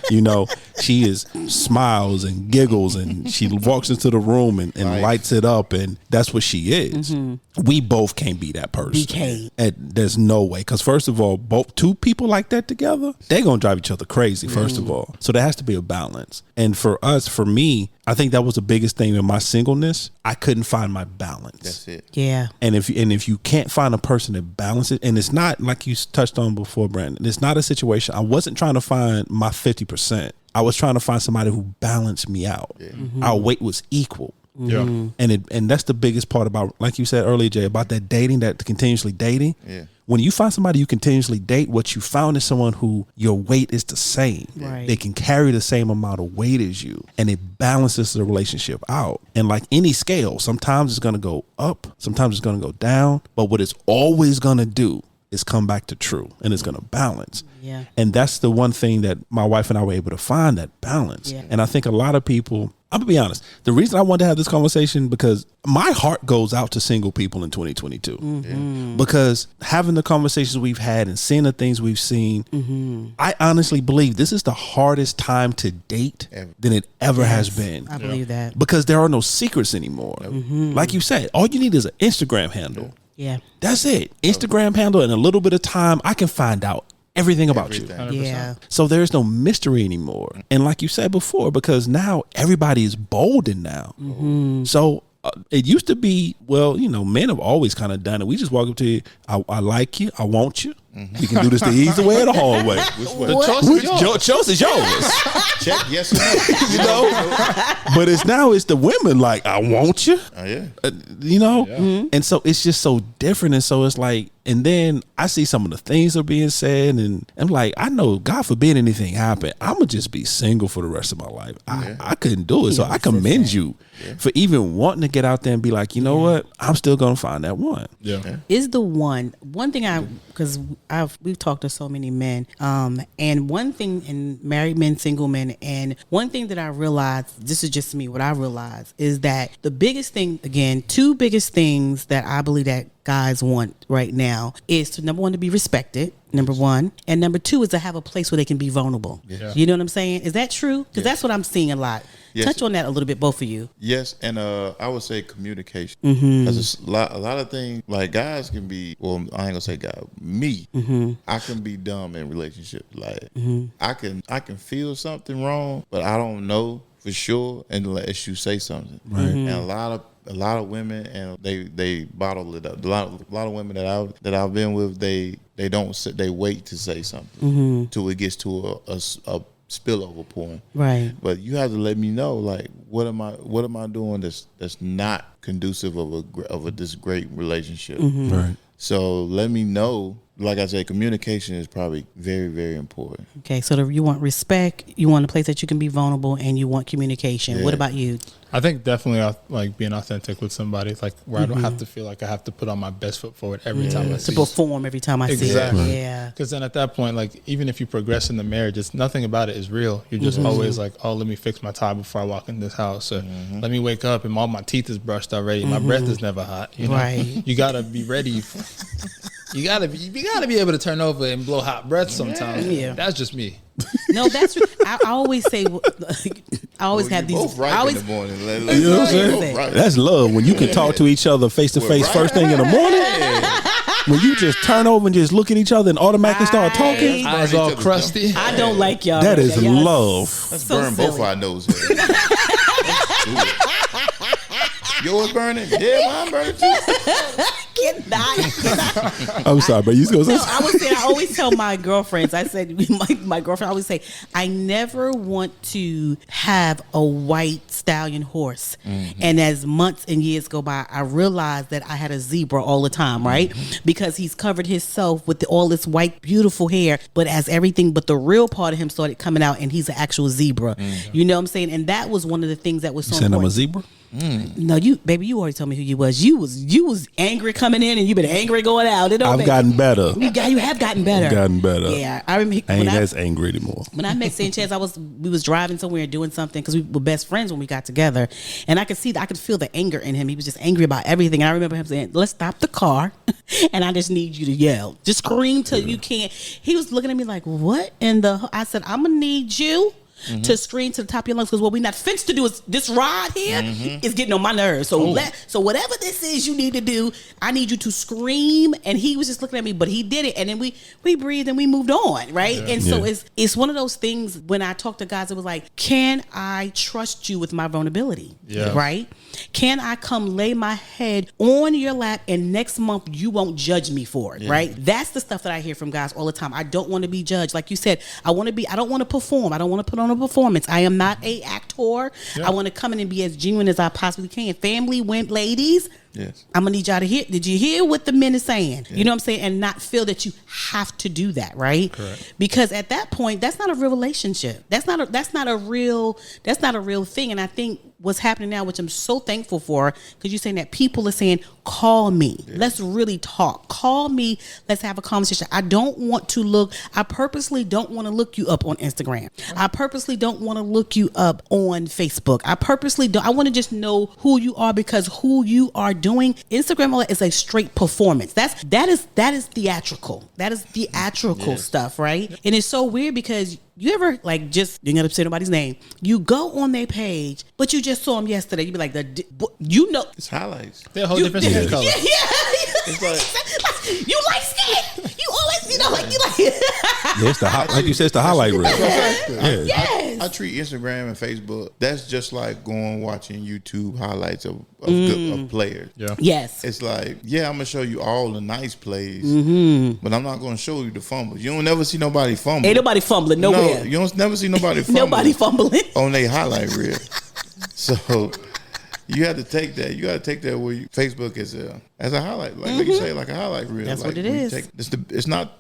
You know, she smiles and giggles and she walks into the room and lights it up, and that's what she is. We both can't be that person. We can't. And there's no way, because first of all, two people like that together, they're gonna drive each other crazy. First of all, so there has to be a balance. And for me, I think that was the biggest thing in my singleness. I couldn't find my balance. That's it. Yeah. And if you can't find a person that balances, and it's not like you touched on before, Brandon, it's not a situation. I wasn't trying to find my 50%. I was trying to find somebody who balanced me out. Our weight was equal. Yeah. And that's the biggest part about, like you said earlier, Jay, about that dating, that continuously dating. Yeah. When you find somebody you continuously date, what you found is someone who your weight is the same. Right. They can carry the same amount of weight as you, and it balances the relationship out. And like any scale, sometimes it's going to go up, sometimes it's going to go down, but what it's always going to do is come back to true, and it's going to balance. Yeah. And that's the one thing that my wife and I were able to find, that balance. Yeah. And I think a lot of people, I'm gonna be honest, the reason I wanted to have this conversation, because my heart goes out to single people in 2022. Because having the conversations we've had and seeing the things we've seen, I honestly believe this is the hardest time to date than it ever has been. I believe that. Because there are no secrets anymore. Like you said, all you need is an Instagram handle. Yeah. That's it. Instagram handle, and a little bit of time, I can find out everything about you. 100%. Yeah. So there's no mystery anymore. And like you said before, because now everybody is bolden now. So it used to be, well, you know, men have always kind of done it. We just walk up to you, I like you, I want you. We can do this the easy way or the hard way. The choice is yours. Choice is yours. Check yes or no. You know, but it's the women like, I want you. Oh, yeah. You know, and so it's just so different. And so it's like, and then I see some of the things that are being said, and I'm like, I know, God forbid anything happen, I'm gonna just be single for the rest of my life. I couldn't do it. So I commend you for even wanting to get out there and be like, you know what, I'm still gonna find that one. Is the one thing because we've talked to so many men, and one thing in married men, single men, and one thing that I realized, this is just me, what I realized is that the biggest thing, again, two biggest things that I believe that guys want right now is to, number one, to be respected, number one, and number two is to have a place where they can be vulnerable. You know what I'm saying? Is that true? Because that's what I'm seeing a lot. Touch on that a little bit, both of you. Yes, and I would say communication. Because a lot of things, like guys can be, well, I ain't gonna say guy, me, I can be dumb in relationships. Like I can feel something wrong, but I don't know for sure unless you say something. And a a lot of women, and they bottle it up. A lot of women that I've been with, they don't sit, they wait to say something till it gets to a spillover point. Right. But you have to let me know, like, what am I doing that's not conducive of this great relationship. Right. So let me know. Like I said, communication is probably very, very important. Okay, so you want respect, you want a place that you can be vulnerable, and you want communication. Yeah. What about you? I think definitely like being authentic with somebody, like where I don't have to feel like I have to put on my best foot forward every time I see To perform every time I see it. Exactly. Yeah. Because then at that point, like, even if you progress in the marriage, it's nothing about it is real. You're just always like, oh, let me fix my tie before I walk in this house, or let me wake up and all my teeth is brushed already. My breath is never hot. You know? Right. You gotta be ready. You gotta be able to turn over and blow hot breath sometimes. Yeah. That's just me. No, that's I always say. I always have these. Both right I always, in the morning. You know what I'm saying? Both right. That's love when you can talk to each other face to face Right. first thing in the morning. When you just turn over and just look at each other and automatically start talking. Eyes all crusty. I don't like y'all. That is Y'all love. Let's so burn both silly. our noses. Yours burning? Yeah, mine burning too. I'm sorry, but you was gonna say I always tell my girlfriends, I said, my girlfriend, I always say, I never want to have a white stallion horse. And as months and years go by, I realized that I had a zebra all the time, right? Because he's covered himself with all this white, beautiful hair, but as everything, but the real part of him started coming out, and he's an actual zebra. You know what I'm saying? And that was one of the things that was so saying I'm a important. zebra. No, you already told me who you was. You was angry coming in, and you've been angry going out. I've gotten better. You have gotten better. Gotten better. Yeah, I remember I ain't as angry anymore. when I met Sanchez. We was driving somewhere and doing something because we were best friends when we got together, and I could feel the anger in him. He was just angry about everything. And I remember him saying, "Let's stop the car, and I just need you to yell, just scream till you can't." He was looking at me like, "What in the?" I said, "I'm gonna need you." To scream to the top of your lungs, because what we not fenced to do is this ride here is getting on my nerves. So so whatever this is you need to do, I need you to scream. And he was just looking at me, but he did it, and then we breathed and we moved on, right? Yeah. And so it's one of those things when I talk to guys, it was like, can I trust you with my vulnerability? Yeah. Right? Can I come lay my head on your lap and next month you won't judge me for it, right? That's the stuff that I hear from guys all the time. I don't want to be judged. Like you said, I don't want to perform. I don't want to put on a performance. I am not a actor. Yeah. I want to come in and be as genuine as I possibly can. Family, ladies, Yes. I'm gonna need y'all to hear. Did you hear what the men is saying? You know what I'm saying? And not feel that you have to do that, right? Correct. Because at that point, that's not a real relationship. That's not a real thing. And I think what's happening now, which I'm so thankful for, because you're saying that people are saying, call me. Yeah. Let's really talk. Call me. Let's have a conversation. I purposely don't want to look you up on Instagram. I purposely don't want to look you up on Facebook. I want to just know who you are, because who you are doing, Instagram is a straight performance. That is theatrical. That is theatrical stuff, right? And it's so weird because you ever just, you ain't gotta say nobody's name. You go on their page, but you just saw them yesterday. You be like, it's highlights. They're a whole different skin color. Yeah. It's like, you like skin. You always, It's like you said, it's the highlight reel. Yes. I treat Instagram and Facebook, that's just like going watching YouTube highlights of players. Yeah. Yes. It's like, I'm gonna show you all the nice plays, but I'm not gonna show you the fumbles. You don't never see nobody fumble. Ain't nobody fumbling nowhere. No, you don't never see nobody fumble. Nobody fumbling on their highlight reel. So you have to take that. You got to take that where Facebook is as a highlight, like you say, like a highlight reel. That's like what it is. It's not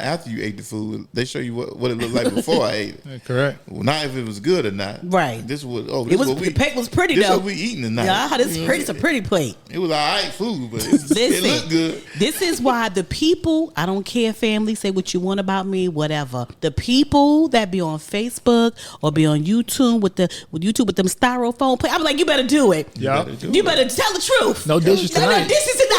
after you ate the food. They show you what it looked like before I ate it. Yeah, correct. Well, not if it was good or not. Right. The plate was pretty this though. What we eating tonight? Yeah, this is pretty. It's a pretty plate. It was all right food, but it looked good. This is why the people, I don't care, family, say what you want about me, whatever. The people that be on Facebook or be on YouTube with them styrofoam plate, I'm like, you better do it. Yeah. You better tell the truth. No dishes tonight. No dishes tonight.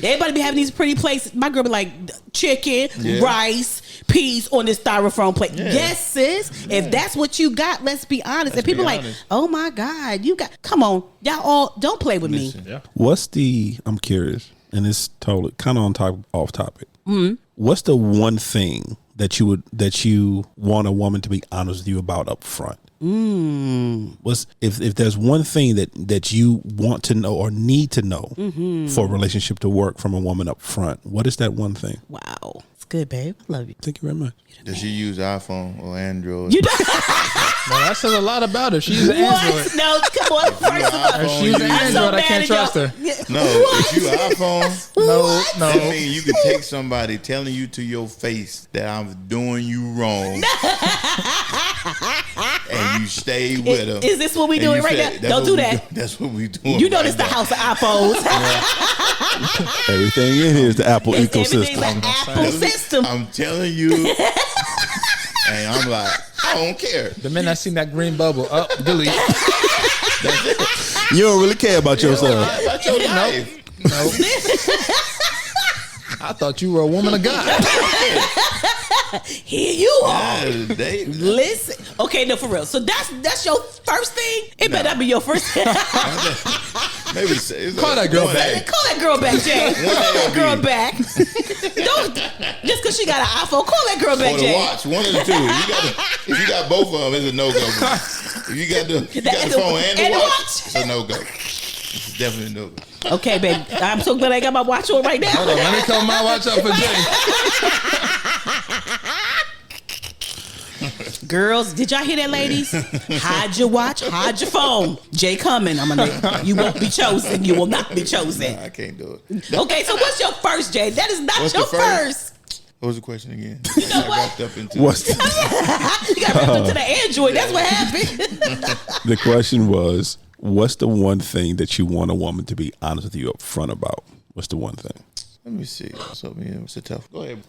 Everybody be having these pretty plates. My girl be like, chicken, rice, peas on this styrofoam plate. Yeah. Yes, sis. Yeah. If that's what you got, let's be honest. And people like, oh my God, come on. Y'all all don't play with me. Yeah. I'm curious, and it's totally kind of off topic. Mm-hmm. What's the one thing that you want a woman to be honest with you about up front? What's if there's one thing that you want to know or need to know for a relationship to work from a woman up front, what is that one thing? Wow. It's good, babe. I love you. Thank you very much. Does she use iPhone or Android? You know, No, that says a lot about her. She's an Android. what? No, come on. First of all, If she's an I'm so Android, I mad can't at trust y'all. her. No, if you iPhone, No. that means you could take somebody telling you to your face that I'm doing you wrong, and you stay with them. Is this what we doing right now? Don't do that. That's what we doing. You know right this the now. house of iPhones. Everything in here is the Apple Everything's ecosystem. an Apple system. I'm telling you, and I'm like, I don't care. The minute I seen that green bubble, delete. You don't really care about yourself. About your life. No. I thought you were a woman of God. Here you are. They- Listen. Okay, no, for real. So that's your first thing? It better not be your first thing. Maybe it's Call that girl back. Call that girl back, Jay. Call that girl back. Don't just because she got an iPhone, call that girl back, Or the Jay. watch, one of the two. If you got both of them, it's a no go. If you got the phone and the watch, it's a no go. It's definitely a no go. Okay, babe. I'm so glad I got my watch on right now. Hold on, let me call my watch up for Jay. Girls, did y'all hear that, ladies? Hide your watch, hide your phone. Jay coming. You won't be chosen. You will not be chosen. I can't do it. Okay, so what's your first, Jay? That is not What's your the first? first. What was the question again? You know I what? wrapped up into What's You got wrapped up to the Android. That's what happened. the question was, what's the one thing that you want a woman to be honest with you up front about? What's the one thing? Let me see. So, man, it's a tough. Go ahead.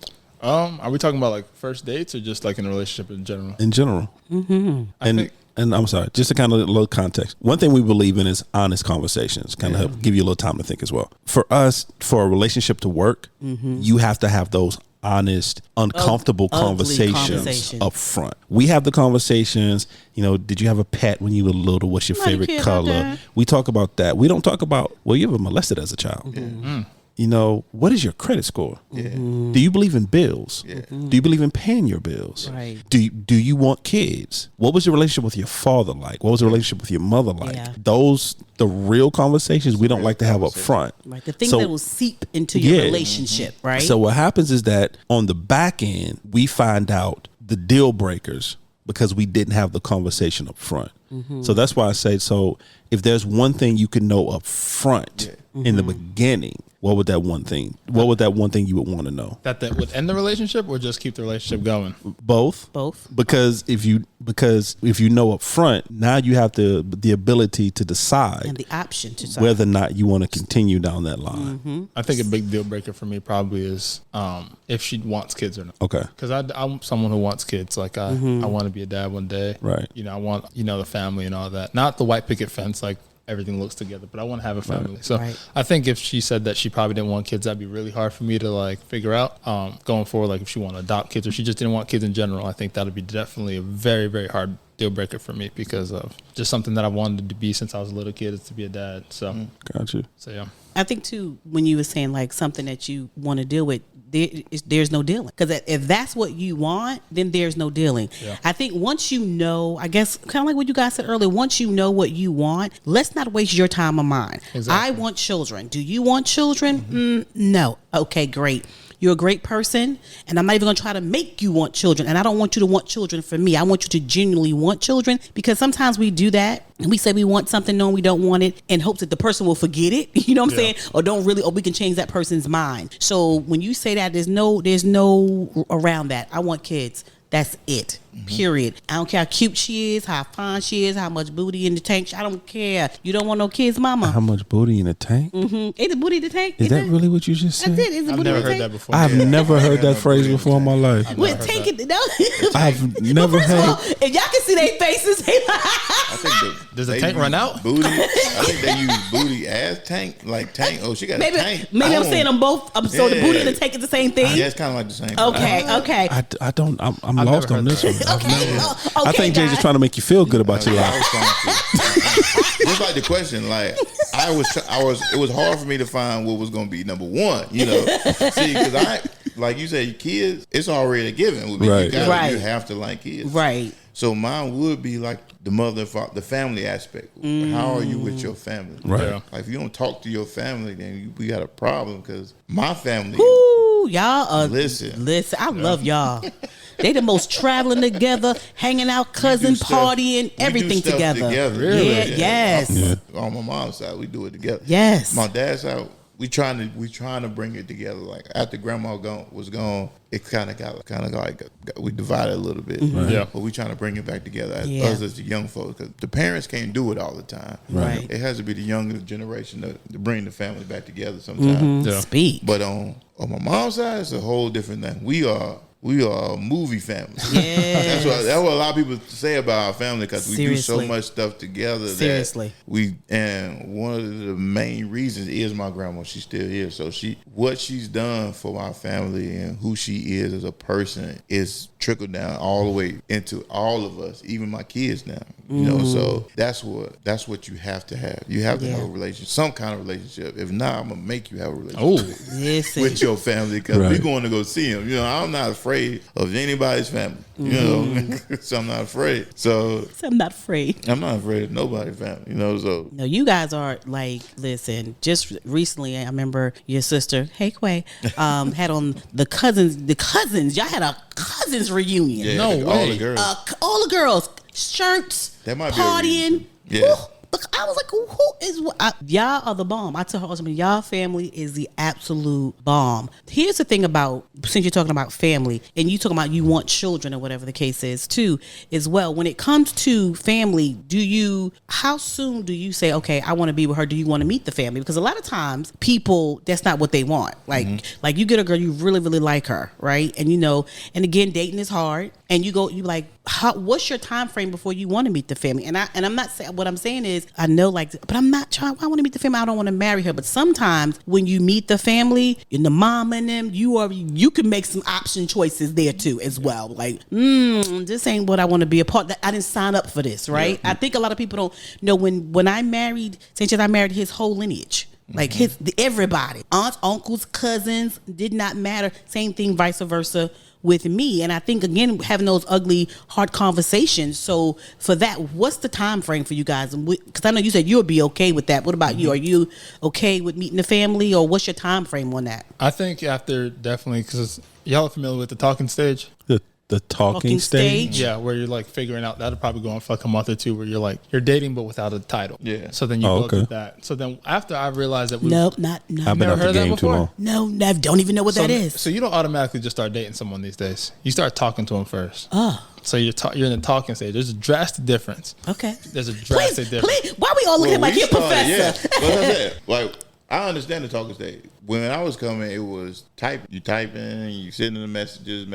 Are we talking about like first dates or just like in a relationship in general? In general. And I'm sorry, just to kind of a little context. One thing we believe in is honest conversations, kind of help give you a little time to think as well. For us, for a relationship to work, you have to have those honest, uncomfortable Ugly conversations up front. We have the conversations, did you have a pet when you were little? What's your favorite kid, color? okay. We talk about that. We don't talk about, well, you were molested as a child. What is your credit score? Yeah. Do you believe in bills? Yeah. Do you believe in paying your bills? Right. Do you want kids? What was your relationship with your father like? What was the relationship with your mother like? Yeah. The real conversations we don't like to have up front. Right. The things So- that will seep into your Yeah. relationship, right? So what happens is that on the back end, we find out the deal breakers because we didn't have the conversation up front. So that's why I say, so if there's one thing you can know up front in the beginning, what would that one thing you would want to know? That would end the relationship or just keep the relationship going? Both. Because if you know up front, now you have the ability to decide and the option to decide. whether or not you want to continue down that line. I think a big deal breaker for me probably is if she wants kids or not. Okay. Because I'm someone who wants kids. Like I want to be a dad one day. Right. I want the family and all that. Not the white picket fence like everything looks together, but I want to have a family. So I think if she said that she probably didn't want kids, that'd be really hard for me to like figure out going forward. Like if she want to adopt kids or she just didn't want kids in general, I think that'd be definitely a very, very hard deal breaker for me because of just something that I wanted to be since I was a little kid is to be a dad. So Got you. So yeah. I think too, when you were saying like something that you want to deal with, there's no dealing. Because if that's what you want, then there's no dealing. Yeah. I think once you know, I guess kind of like what you guys said earlier, once you know what you want, let's not waste your time or mine. Exactly. I want children. Do you want children? No. Okay, great. You're a great person, and I'm not even going to try to make you want children. And I don't want you to want children for me. I want you to genuinely want children, because sometimes we do that. And we say we want something, knowing we don't want it, in hopes that the person will forget it. You know what I'm saying? Or we can change that person's mind. So when you say that, there's no around that. I want kids. That's it. Period. I don't care how cute she is, how fine she is, how much booty in the tank. I don't care. You don't want no kids, mama. How much booty in a tank? Ain't the booty in the tank? Is that really what you just I said? did. Is the I've booty never in the heard tank? that before. I've never heard that phrase before in my life. Well, take it. No. I've never First of all, heard. if y'all can see their faces, they I think Does the they tank use run out? Booty. I think they use booty as tank. Like tank. Oh, she got maybe a tank. I'm saying them both. So the booty and the tank is the same thing. Yeah, it's kind of like the same. Okay. I don't. I'm I've lost never on heard this one. that. Okay. I think Jay's just trying to make you feel good about your I life. was trying to. Just like the question, like it was hard for me to find what was going to be number one. See, because like you said, kids, it's already a given. With me. Right. You Right. have to like kids. Right. So mine would be like the mother and father, the family aspect. How are you with your family? Right. Yeah. Like if you don't talk to your family, then we got a problem because my family. Ooh, y'all are Listen. I love y'all. They the most traveling together, hanging out, cousin, stuff- partying, we do everything stuff together. Really? Yeah, yes. On my mom's side, we do it together. Yes. My dad's side, we trying to bring it together. Like after grandma was gone, it kind of got we divided a little bit. Yeah. But we trying to bring it back together as Yeah. us as the young folks, because the parents can't do it all the time. Right. It has to be the younger generation to bring the family back together sometimes. Yeah. Speak. But on my mom's side, it's a whole different thing. We are a movie family. Yes. That's what a lot of people say about our family, because we do so Seriously. much stuff together. Seriously. And one of the main reasons is my grandma. She's still here, so what she's done for my family and who she is as a person is trickled down all the way into all of us, even my kids now. You know, so that's what you have to have. You have to have a relationship, some kind of relationship. If not, I'm gonna make you have a relationship Listen. with your family, because Right. we're going to go see them. You know, I'm not afraid of anybody's family. You know, so I'm not afraid. So I'm not afraid. I'm not afraid of nobody's family. You know, so No, you guys are like, listen, just recently, I remember your sister, hey Quay, had on the cousins. Y'all had a cousins reunion. yeah, No like, all way. the girls. All the girls, shirts, That might be a partying. reason. Yeah. Look, I was like, who is y'all are the bomb. I tell her husband, y'all family is the absolute bomb. Here's the thing about, since you're talking about family and you talking about you want children or whatever the case is too, as well, when it comes to family, how soon do you say, okay, I want to be with her? Do you want to meet the family? Because a lot of times people, that's not what they want. Like, like you get a girl, you really, really like her, right? And and again, dating is hard. And you like, what's your time frame before you want to meet the family? And I'm not saying, what I'm saying is, I know, like, but I'm not trying. I want to meet the family. I don't want to marry her. But sometimes when you meet the family and the mom and them, you can make some option choices there too as well. Like, this ain't what I want to be a part. I didn't sign up for this, right? I think a lot of people don't know when I married St. John, I married his whole lineage. Like everybody, aunts, uncles, cousins, did not matter. Same thing, vice versa with me. And I think, again, having those ugly, hard conversations. So for that, what's the time frame for you guys? Because I know you said you'll be okay with that. What about you? Are you okay with meeting the family, or what's your time frame on that? I think after, definitely, because y'all are familiar with the talking stage. The talking stage. Yeah, where you're like figuring out, that'll probably go on for like a month or two, where you're dating but without a title. Yeah. So then you Oh, go okay. through that. So then after I realized that No. I've been Never out the heard that game too before? long. No, don't even know what that is. So you don't automatically just start dating someone these days. You start talking to them first. Oh, So you're in the talking stage. There's a drastic difference. okay. There's a drastic difference. Please, why we all looking like you're a professor? Yeah. But I said, like, I understand the talking stage. When I was coming, it was you typing, you sending the messages.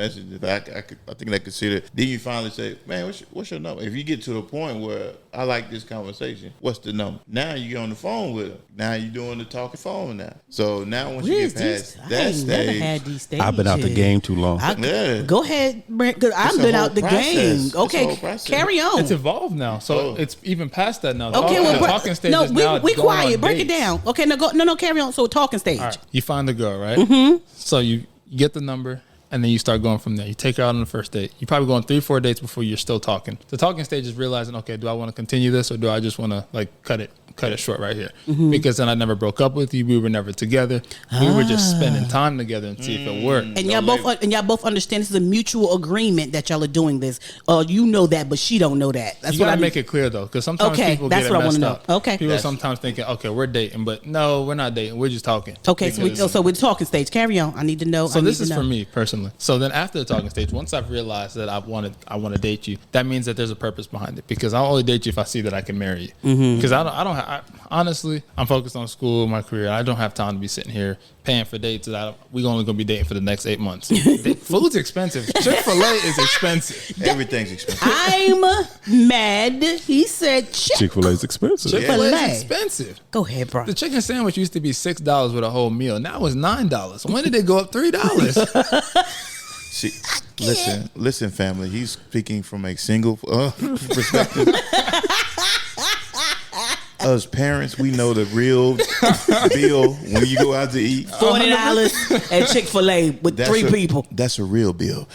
I think they consider. Then you finally say, man, what's your number? If you get to the point where I like this conversation, what's the number? Now you get on the phone with them. Now you're doing the talking phone now. So now once you get past I that ain't never stage, had these stages. I've been out the game too long. Yeah. Go ahead, Brent, because I've a been whole out the process. game. It's a Okay, whole process. carry on. It's evolved now. So Oh. it's even past that now. Okay, the well, talking stage is now we going quiet. on Break it dates. down. Okay, no, carry on. So talking stage. All right. You find the girl, right? Mm-hmm. So you get the number, and then you start going from there. You take her out on the first date. You probably go on 3-4 dates before you're still talking. The talking stage is realizing, okay, do I want to continue this, or do I just want to like cut it short right here? Because then I never broke up with you. We were never together. We were just spending time together and see if it worked. And y'all both understand this is a mutual agreement that y'all are doing this. You know that, but she don't know that. That's You what gotta I make it clear though, because sometimes Okay, people that's get it what I messed wanna up. know. Okay. People sometimes thinking, okay, we're dating, but no, we're not dating. We're just talking. Okay, Because- so we're talking stage. Carry on. I need to know. So this is for me personally. So then after the talking stage, once I've realized that I want to date you, that means that there's a purpose behind it, because I'll only date you if I see that I can marry you. Because honestly, I'm focused on school, my career. I don't have time to be sitting here paying for dates that we're only gonna be dating for the next 8 months. Food's expensive. Chick-fil-A is expensive. everything's expensive. I'm mad. He said Chick-fil-A is expensive. Chick-fil-A Chick-fil-A. is expensive. Go ahead, bro. The chicken sandwich used to be $6 with a whole meal. Now it's $9. When did it go up $3? See, listen, family. He's speaking from a single perspective. Us parents, we know the real bill when you go out to eat. $40 at Chick-fil-A with three people. That's a real bill.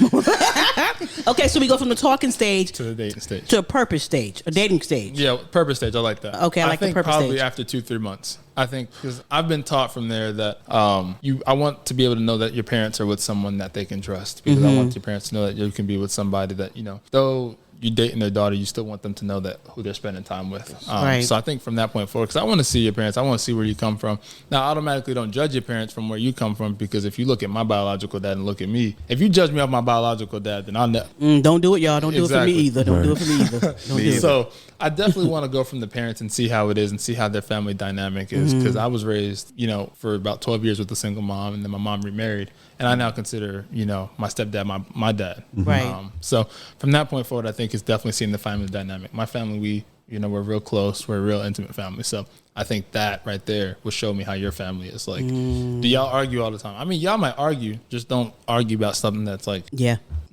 Okay, so we go from the talking stage to the dating stage. to a purpose stage, a dating stage. Yeah, purpose stage. I like that. Okay, I like the think purpose probably stage. after 2-3 months. I think because I've been taught from there that I want to be able to know that your parents are with someone that they can trust, because I want your parents to know that you can be with somebody that, you know, though you're dating their daughter, you still want them to know that who they're spending time with. Right. So I think from that point forward, because I want to see your parents, I want to see where you come from. Now, I automatically don't judge your parents from where you come from, because if you look at my biological dad and look at me, if you judge me off my biological dad, then I'll know. Don't do it, y'all. Don't do it for me Exactly. either. Don't do it for me either. Don't do it. So I definitely want to go from the parents and see how it is and see how their family dynamic is, because I was raised, you know, for about 12 years with a single mom, and then my mom remarried, and I now consider, you know, my stepdad my dad. Right. So from that point forward, I think it's definitely seeing the family dynamic. My family, we're real close. We're a real intimate family. So I think that right there will show me how your family is. Like, do y'all argue all the time? I mean, y'all might argue, just don't argue about something that's like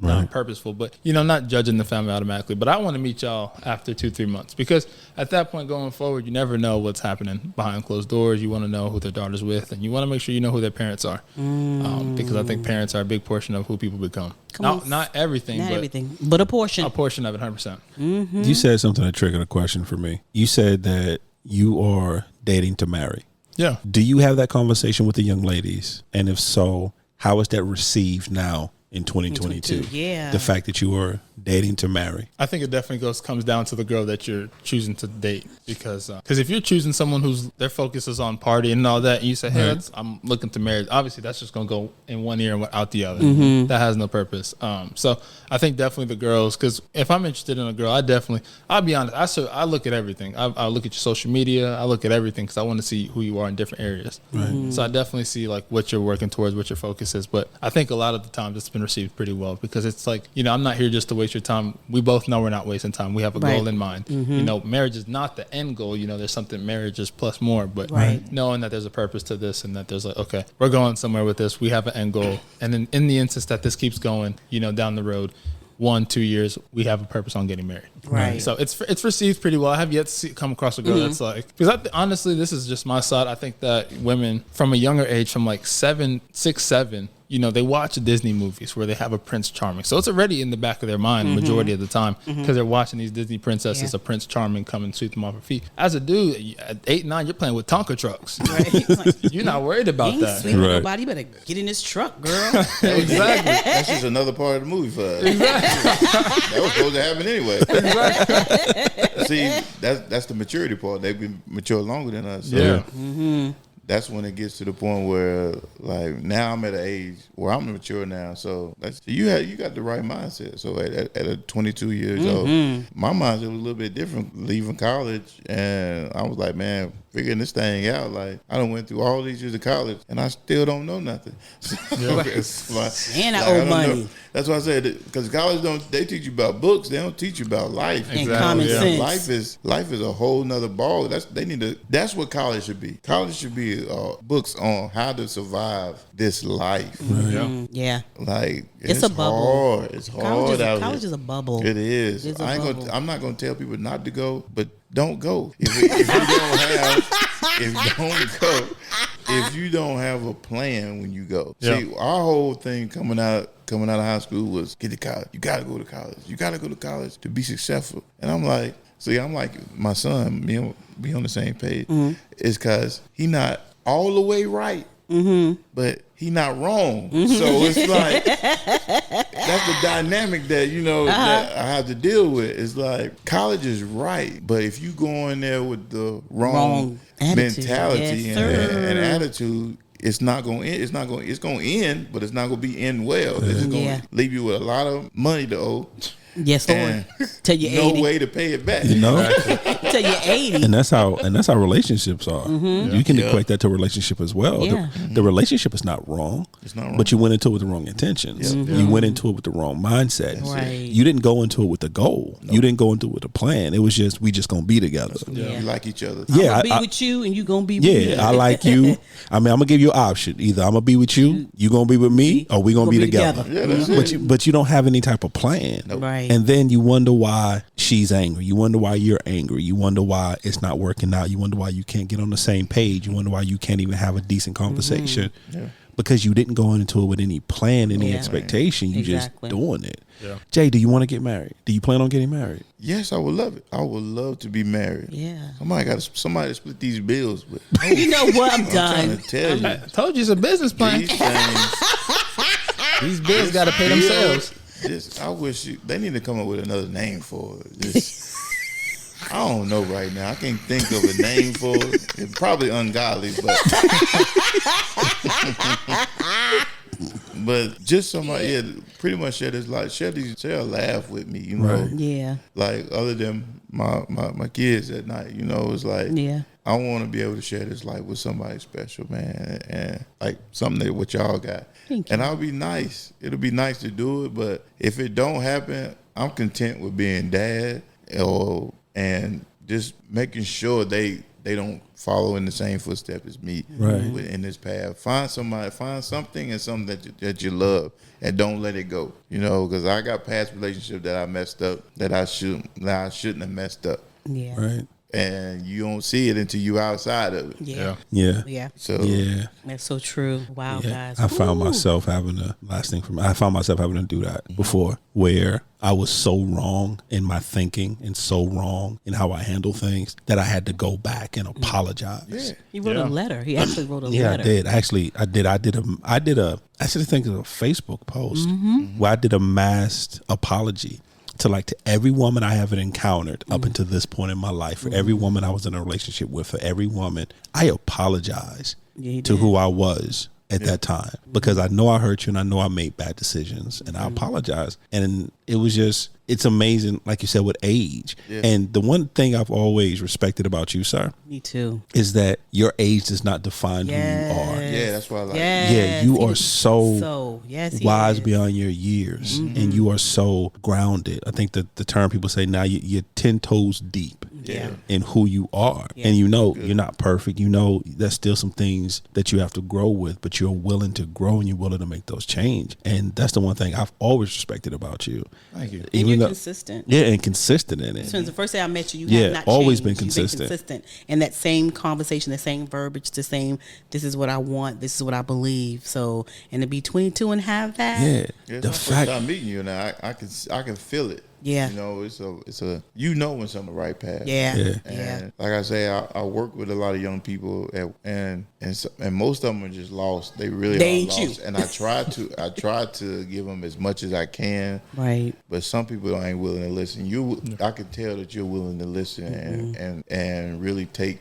not purposeful, but, you know, not judging the family automatically. But I want to meet y'all after 2-3 months, because at that point going forward, you never know what's happening behind closed doors. You want to know who their daughter's with, and you want to make sure you know who their parents are, because I think parents are a big portion of who people become. Not everything, but a portion. A portion of it, 100%. You said something that triggered a question for me. You said that you are dating to marry. Yeah. Do you have that conversation with the young ladies? And if so, how is that received now in 2022? Yeah. The fact that you are dating to marry. I think it definitely comes down to the girl that you're choosing to date, because if you're choosing someone whose their focus is on partying and all that, and you say, hey, I'm looking to marry, obviously that's just going to go in one ear and out the other. That has no purpose. So I think definitely the girls, because if I'm interested in a girl, I'll be honest, I look at everything. I look at your social media, I look at everything, because I want to see who you are in different areas. So I definitely see like what you're working towards, what your focus is. But I think a lot of the times it's been received pretty well, because it's like, you know, I'm not here just to waste your time. We both know we're not wasting time. We have a goal in mind. You know, marriage is not the end goal. You know, there's something, marriage is plus more, but knowing that there's a purpose to this, and that there's like, okay, we're going somewhere with this. We have an end goal. And then in the instance that this keeps going, you know, down the road, 1-2 years, we have a purpose on getting married. Right. So it's received pretty well. I have yet to come across a girl that's like, because honestly, this is just my side. I think that women from a younger age, from like 6, 7, you know, they watch Disney movies where they have a Prince Charming. So it's already in the back of their mind majority of the time, because they're watching these Disney princesses, a Prince Charming come and sweep them off her feet. As a dude, at 8, 9, you're playing with Tonka trucks. Right? You're not worried about You ain't that. sweeping nobody. You better get in this truck, girl. Exactly. That's just another part of the movie for us. That was supposed to happen anyway. See, that's the maturity part. They've been mature longer than us. So that's when it gets to the point where, like, now I'm at an age where I'm mature now. So you got the right mindset. So at 22 years old, my mindset was a little bit different leaving college, and I was like, man, figuring this thing out. Like, I done went through all these years of college, and I still don't know nothing. So, And I owe money. know. That's why I said, because college they teach you about books, they don't teach you about life. And common sense. Life is a whole nother ball. That's what college should be. College should be books on how to survive this life. Yeah. Like, It's a bubble. Hard. It's hard out College here. is a bubble. It is. It's a bubble. I'm not gonna tell people not to go, but don't go. If you don't have a plan when you go. See, our whole thing coming out of high school was get to college. You gotta go to college. You gotta go to college to be successful. And I'm like, my son, we on the same page. It's because he not all the way right, but he not wrong. So it's like, that's the dynamic that, you know, that I have to deal with. It's like, college is right, but if you go in there with the wrong mentality and attitude, it's not going to end. It's going to end, but it's not going to be end well. It's just going to leave you with a lot of money to owe. Yes, Lord. Till you're 80. No way to pay it back. You know? Till you're 80. And that's how relationships are. You can equate that to a relationship as well. Yeah. The relationship is not wrong. It's not wrong. But you went into it with the wrong intentions. You went into it with the wrong mindset. Right. You didn't go into it with a goal. You didn't go into it with a plan. It was just, we just gonna be together. We like each other. Yeah, I'm gonna be with you, and you gonna be with me. Yeah, I like you. I mean, I'm gonna give you an option. Either I'm gonna be with you, you gonna be with me, or we gonna be together. Yeah, that's it. But you don't have any type of plan. Right. And then you wonder why she's angry. You wonder why you're angry. You wonder why it's not working out. You wonder why you can't get on the same page. You wonder why you can't even have a decent conversation. because you didn't go into it with any plan, any expectation. You Exactly. just doing it. Yeah. Jay, do you want to get married? Do you plan on getting married? Yes, I would love it. I would love to be married. Yeah. Somebody to split these bills with. You know what? I'm I'm done. trying to tell you. I told you it's a business plan. These things. These bills got to pay themselves. I wish they need to come up with another name for it. I don't know right now. I can't think of a name for it. It's probably ungodly, but just somebody, pretty much share this life, share a laugh with me, you know. Right. Yeah. Like other than my kids at night, you know, it's like I want to be able to share this life with somebody special, man, and like something that what y'all got. Thank you. And I'll be nice. It'll be nice to do it, but if it don't happen, I'm content with being dad, and just making sure they don't follow in the same footsteps as me in this path. Find something and something that you love, and don't let it go. You know, because I got past relationships that I messed up that I shouldn't have messed up. Yeah. Right. And you don't see it until you outside of it. Yeah. Yeah. Yeah. So That's so true. Wow, guys. I found Woo. myself having to do that before, where I was so wrong in my thinking and so wrong in how I handle things that I had to go back and apologize. He wrote a letter. He actually wrote a Yeah, letter. I did. Actually, I did. I actually think of a Facebook post where I did a masked apology to every woman I haven't encountered up until this point in my life, for every woman I was in a relationship with, for every woman, I apologize to who I was at that time, because I know I hurt you and I know I made bad decisions, and I apologize. And it was just, it's amazing, like you said, with age. And the one thing I've always respected about you, sir, Me too. is that your age does not define who you are. yeah, that's why I like it. Yeah, you are so he wise is. beyond your years, and you are so grounded. I think that the term people say now, you're 10 toes deep in who you are. And you know you're not perfect. You know there's still some things that you have to grow with, but you're willing to grow and you're willing to make those change. And that's the one thing I've always respected about you. Thank you. And you're consistent. Yeah, and consistent in it. Since the first day I met you, Yeah, have not always changed. been You've consistent. consistent. And that same conversation, the same verbiage, the same, this is what I want, this is what I believe. So, and to be 22 and have that. Yeah, Yeah, the it's my fact. first time meeting you, and I can feel it. Yeah. You know, it's a you know when something the right path. Yeah. Yeah. And like I say, I work with a lot of young people, and most of them are just lost. They really They are ain't lost. you. And I try to give them as much as I can. Right. But some people ain't willing to listen. I can tell that you're willing to listen and really take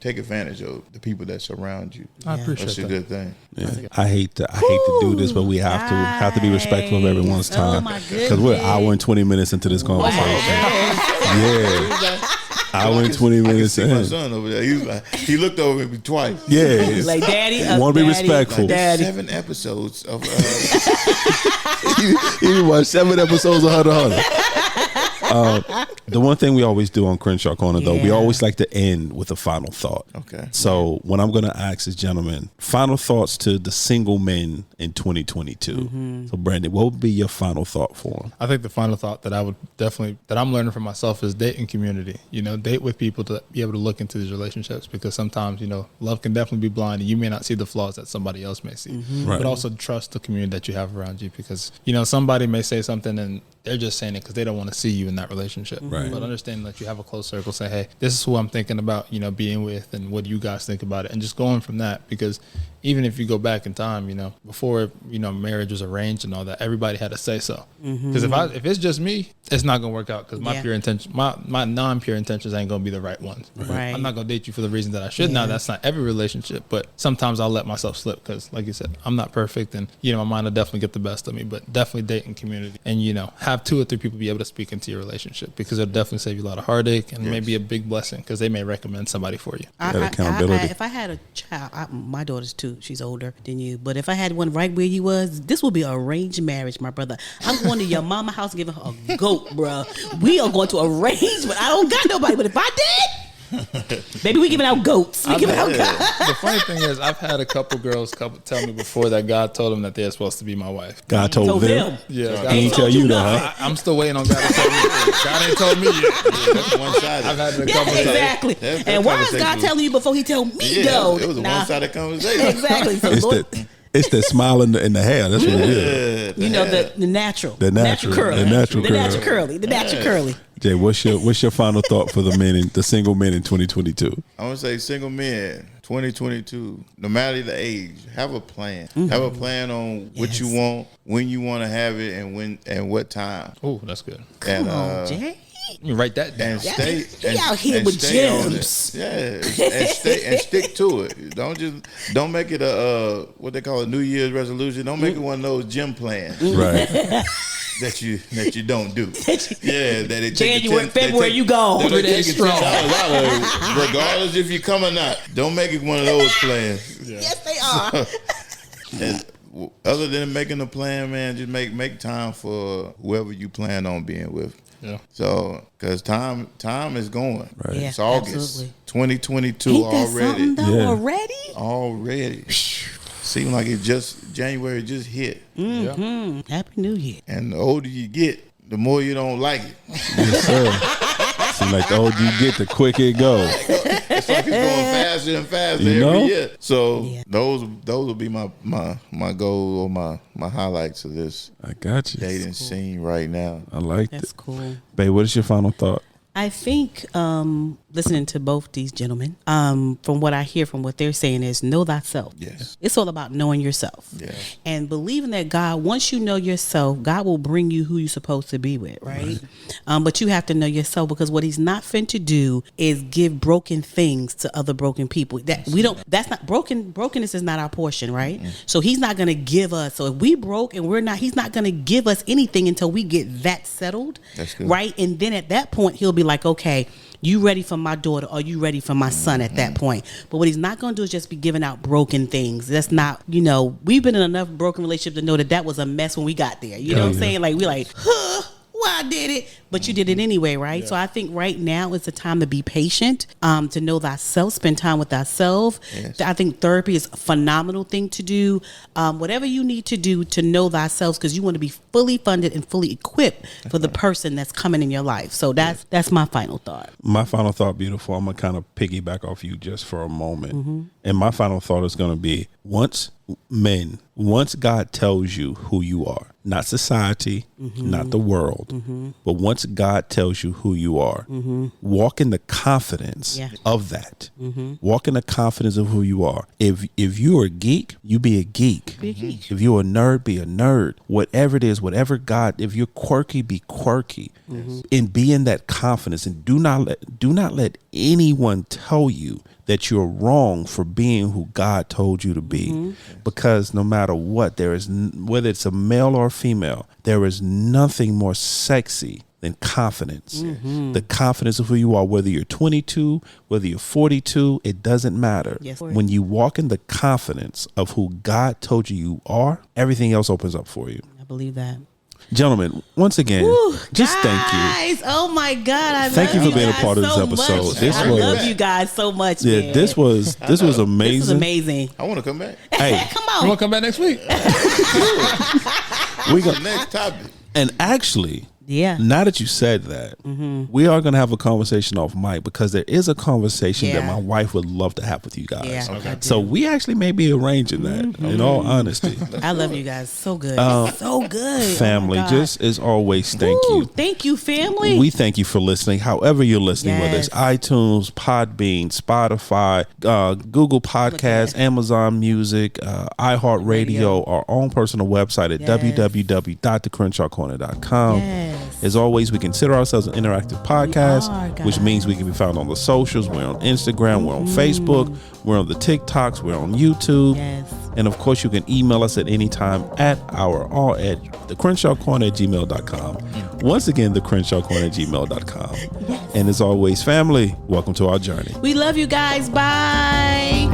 advantage of the people that surround you. I appreciate That's a that. good thing. Yeah. I hate to do this, but we have to be respectful of everyone's Oh, time, my because we're an hour and 20 minutes into this conversation. Yeah, hour and 20 minutes See my in. son over there. He looked over at me twice. Yeah, Like, Daddy, want to be Daddy, respectful. Daddy. 7 episodes of You watch 7 episodes of Hunter x Hunter. The one thing we always do on Crenshaw Corner, though, we Yeah. always like to end with a final thought. Okay. So what I'm going to ask is, gentlemen, final thoughts to the single men in 2022. So Brandon, what would be your final thought for them? I think the final thought that I would definitely, that I'm learning for myself, is dating community. You know, date with people to be able to look into these relationships, because sometimes, you know, love can definitely be blind and you may not see the flaws that somebody else may see. Right. But also trust the community that you have around you, because, you know, somebody may say something and they're just saying it because they don't want to see you in that relationship. Right. But understanding that you have a close circle, say, hey, this is who I'm thinking about, you know, being with, and what do you guys think about it? And just going from that, because even if you go back in time, you know, before, you know, marriage was arranged and all that, everybody had to say so. Because if it's just me, it's not gonna work out, because my pure intention, my non-pure intentions ain't gonna be the right ones. Right. I'm not gonna date you for the reason that I should. Now, that's not every relationship, but sometimes I'll let myself slip, because, like you said, I'm not perfect, and, you know, my mind will definitely get the best of me. But definitely dating community, and, you know, have 2 or 3 people be able to speak into your relationship, because it'll definitely save you a lot of heartache, and maybe a big blessing, because they may recommend somebody for you. Accountability. If I had a child, my daughter's 2, she's older than you, but if I had one right where you was, this would be an arranged marriage, my brother. I'm going to your mama house and giving her a goat, bruh. We are going to arrange, but I don't got nobody. But if I did, baby, we giving out goats. We giving out goats. The funny thing is, I've had a couple girls tell me before that God told them that they're supposed to be my wife. God told them. Yeah, He ain't tell you that, huh? I'm still waiting on God to tell me. God ain't told me yet. That's one-sided. I've had it a Yeah, couple times. exactly. That and why is conversation God was- telling you before He tell me Yeah, though? it was a Nah. one-sided conversation. Exactly. So It's Lord, It's the smile in the hair. That's what it is. You know, the natural. The natural curly. The natural The curly. natural curly. The natural curly. Jay, what's your final thought for the single men in 2022? I want to say single men, 2022, no matter the age, have a plan. Mm-hmm. Have a plan on what you want, when you want to have it, and when and what time. Oh, that's good. And, Come on, Jay. You write that down. and stay He out here and with stay on gems. it. Yeah, and stick to it. Don't make it a what they call a New Year's resolution. Don't make it one of those gym plans Right. that you don't do. Yeah, that it January, February, you gone. They take $10 out of it, regardless if you come or not. Don't make it one of those plans. Yes, they are. And other than making a plan, man, just make time for whoever you plan on being with. Yeah. So, because time is going. Right. Yeah, It's August absolutely. 2022 Ain't that already. something, though, Yeah. already? Already. Seems like it just January just hit. Happy New Year. And the older you get, the more you don't like it. Yes, sir. Seems like the older you get, the quicker it goes. It's like it's going faster and faster You know? every year. So Yeah. those will be my goal or my highlights of this I got you. dating scene right now. I liked That's it. cool. Babe, what is your final thought? I think listening to both these gentlemen, from what I hear from what they're saying is know thyself. Yes. It's all about knowing yourself. Yeah. And believing that God, once you know yourself, God will bring you who you're supposed to be with, right? But you have to know yourself, because what he's not fin to do is give broken things to other broken people. Brokenness is not our portion, right? So he's not going to give us. So if we broke and he's not going to give us anything until we get that settled. That's good. Right? And then at that point, he'll be like, okay, you ready for my daughter, or you ready for my son at that point? But what he's not going to do is just be giving out broken things. That's not, we've been in enough broken relationships to know that was a mess when we got there. You know what I'm saying? Like, we're like, why I did it, but you did it anyway, right? Yeah. So I think right now is the time to be patient, to know thyself, spend time with thyself. Yes. I think therapy is a phenomenal thing to do. Whatever you need to do to know thyself, because you want to be fully funded and fully equipped for the person that's coming in your life. So that's my final thought. My final thought, beautiful. I'm going to kind of piggyback off you just for a moment. Mm-hmm. And my final thought is going to be, once God tells you who you are, not society, not the world, but once God tells you who you are, walk in the confidence of that. Walk in the confidence of who you are. If you're a geek, you be a geek. If you're a nerd, be a nerd. Whatever it is, whatever God, if you're quirky, be quirky. And be in that confidence, and do not let anyone tell you that you're wrong for being who God told you to be. Because no matter what, whether it's a male or a female, there is nothing more sexy than confidence. The confidence of who you are, whether you're 22, whether you're 42, it doesn't matter. Yes. When you walk in the confidence of who God told you are, everything else opens up for you. I believe that. Gentlemen, once again, just guys, thank you. Oh my God! Thank you for being a part of this so episode. Much. I love you guys so much. Yeah, man. this was amazing. This was amazing. I want to come back. Hey, Come You on. want to come back next week? we got Next topic. and actually. Yeah. Now that you said that, we are going to have a conversation off mic, because there is a conversation that my wife would love to have with you guys. Yeah, okay. So we actually may be arranging that, in all honesty. I love you guys so good. So good. Family, Oh my God. just as always, thank Ooh, you. Thank you, family. We thank you for listening. However you're listening, whether it's Yes. iTunes, Podbean, Spotify, Google Podcasts, Amazon Music, iHeartRadio, our own personal website at www.thecrenshawcorner.com. Yes. As always, we consider ourselves an interactive podcast, are, guys. which means we can be found on the socials. We're on Instagram, we're on Facebook, we're on the TikToks, we're on YouTube. Yes. And of course, you can email us at any time at thecrenshawcorner@gmail.com. Once again, thecrenshawcorner@gmail.com. Yes. And as always, family, welcome to our journey. We love you guys. Bye.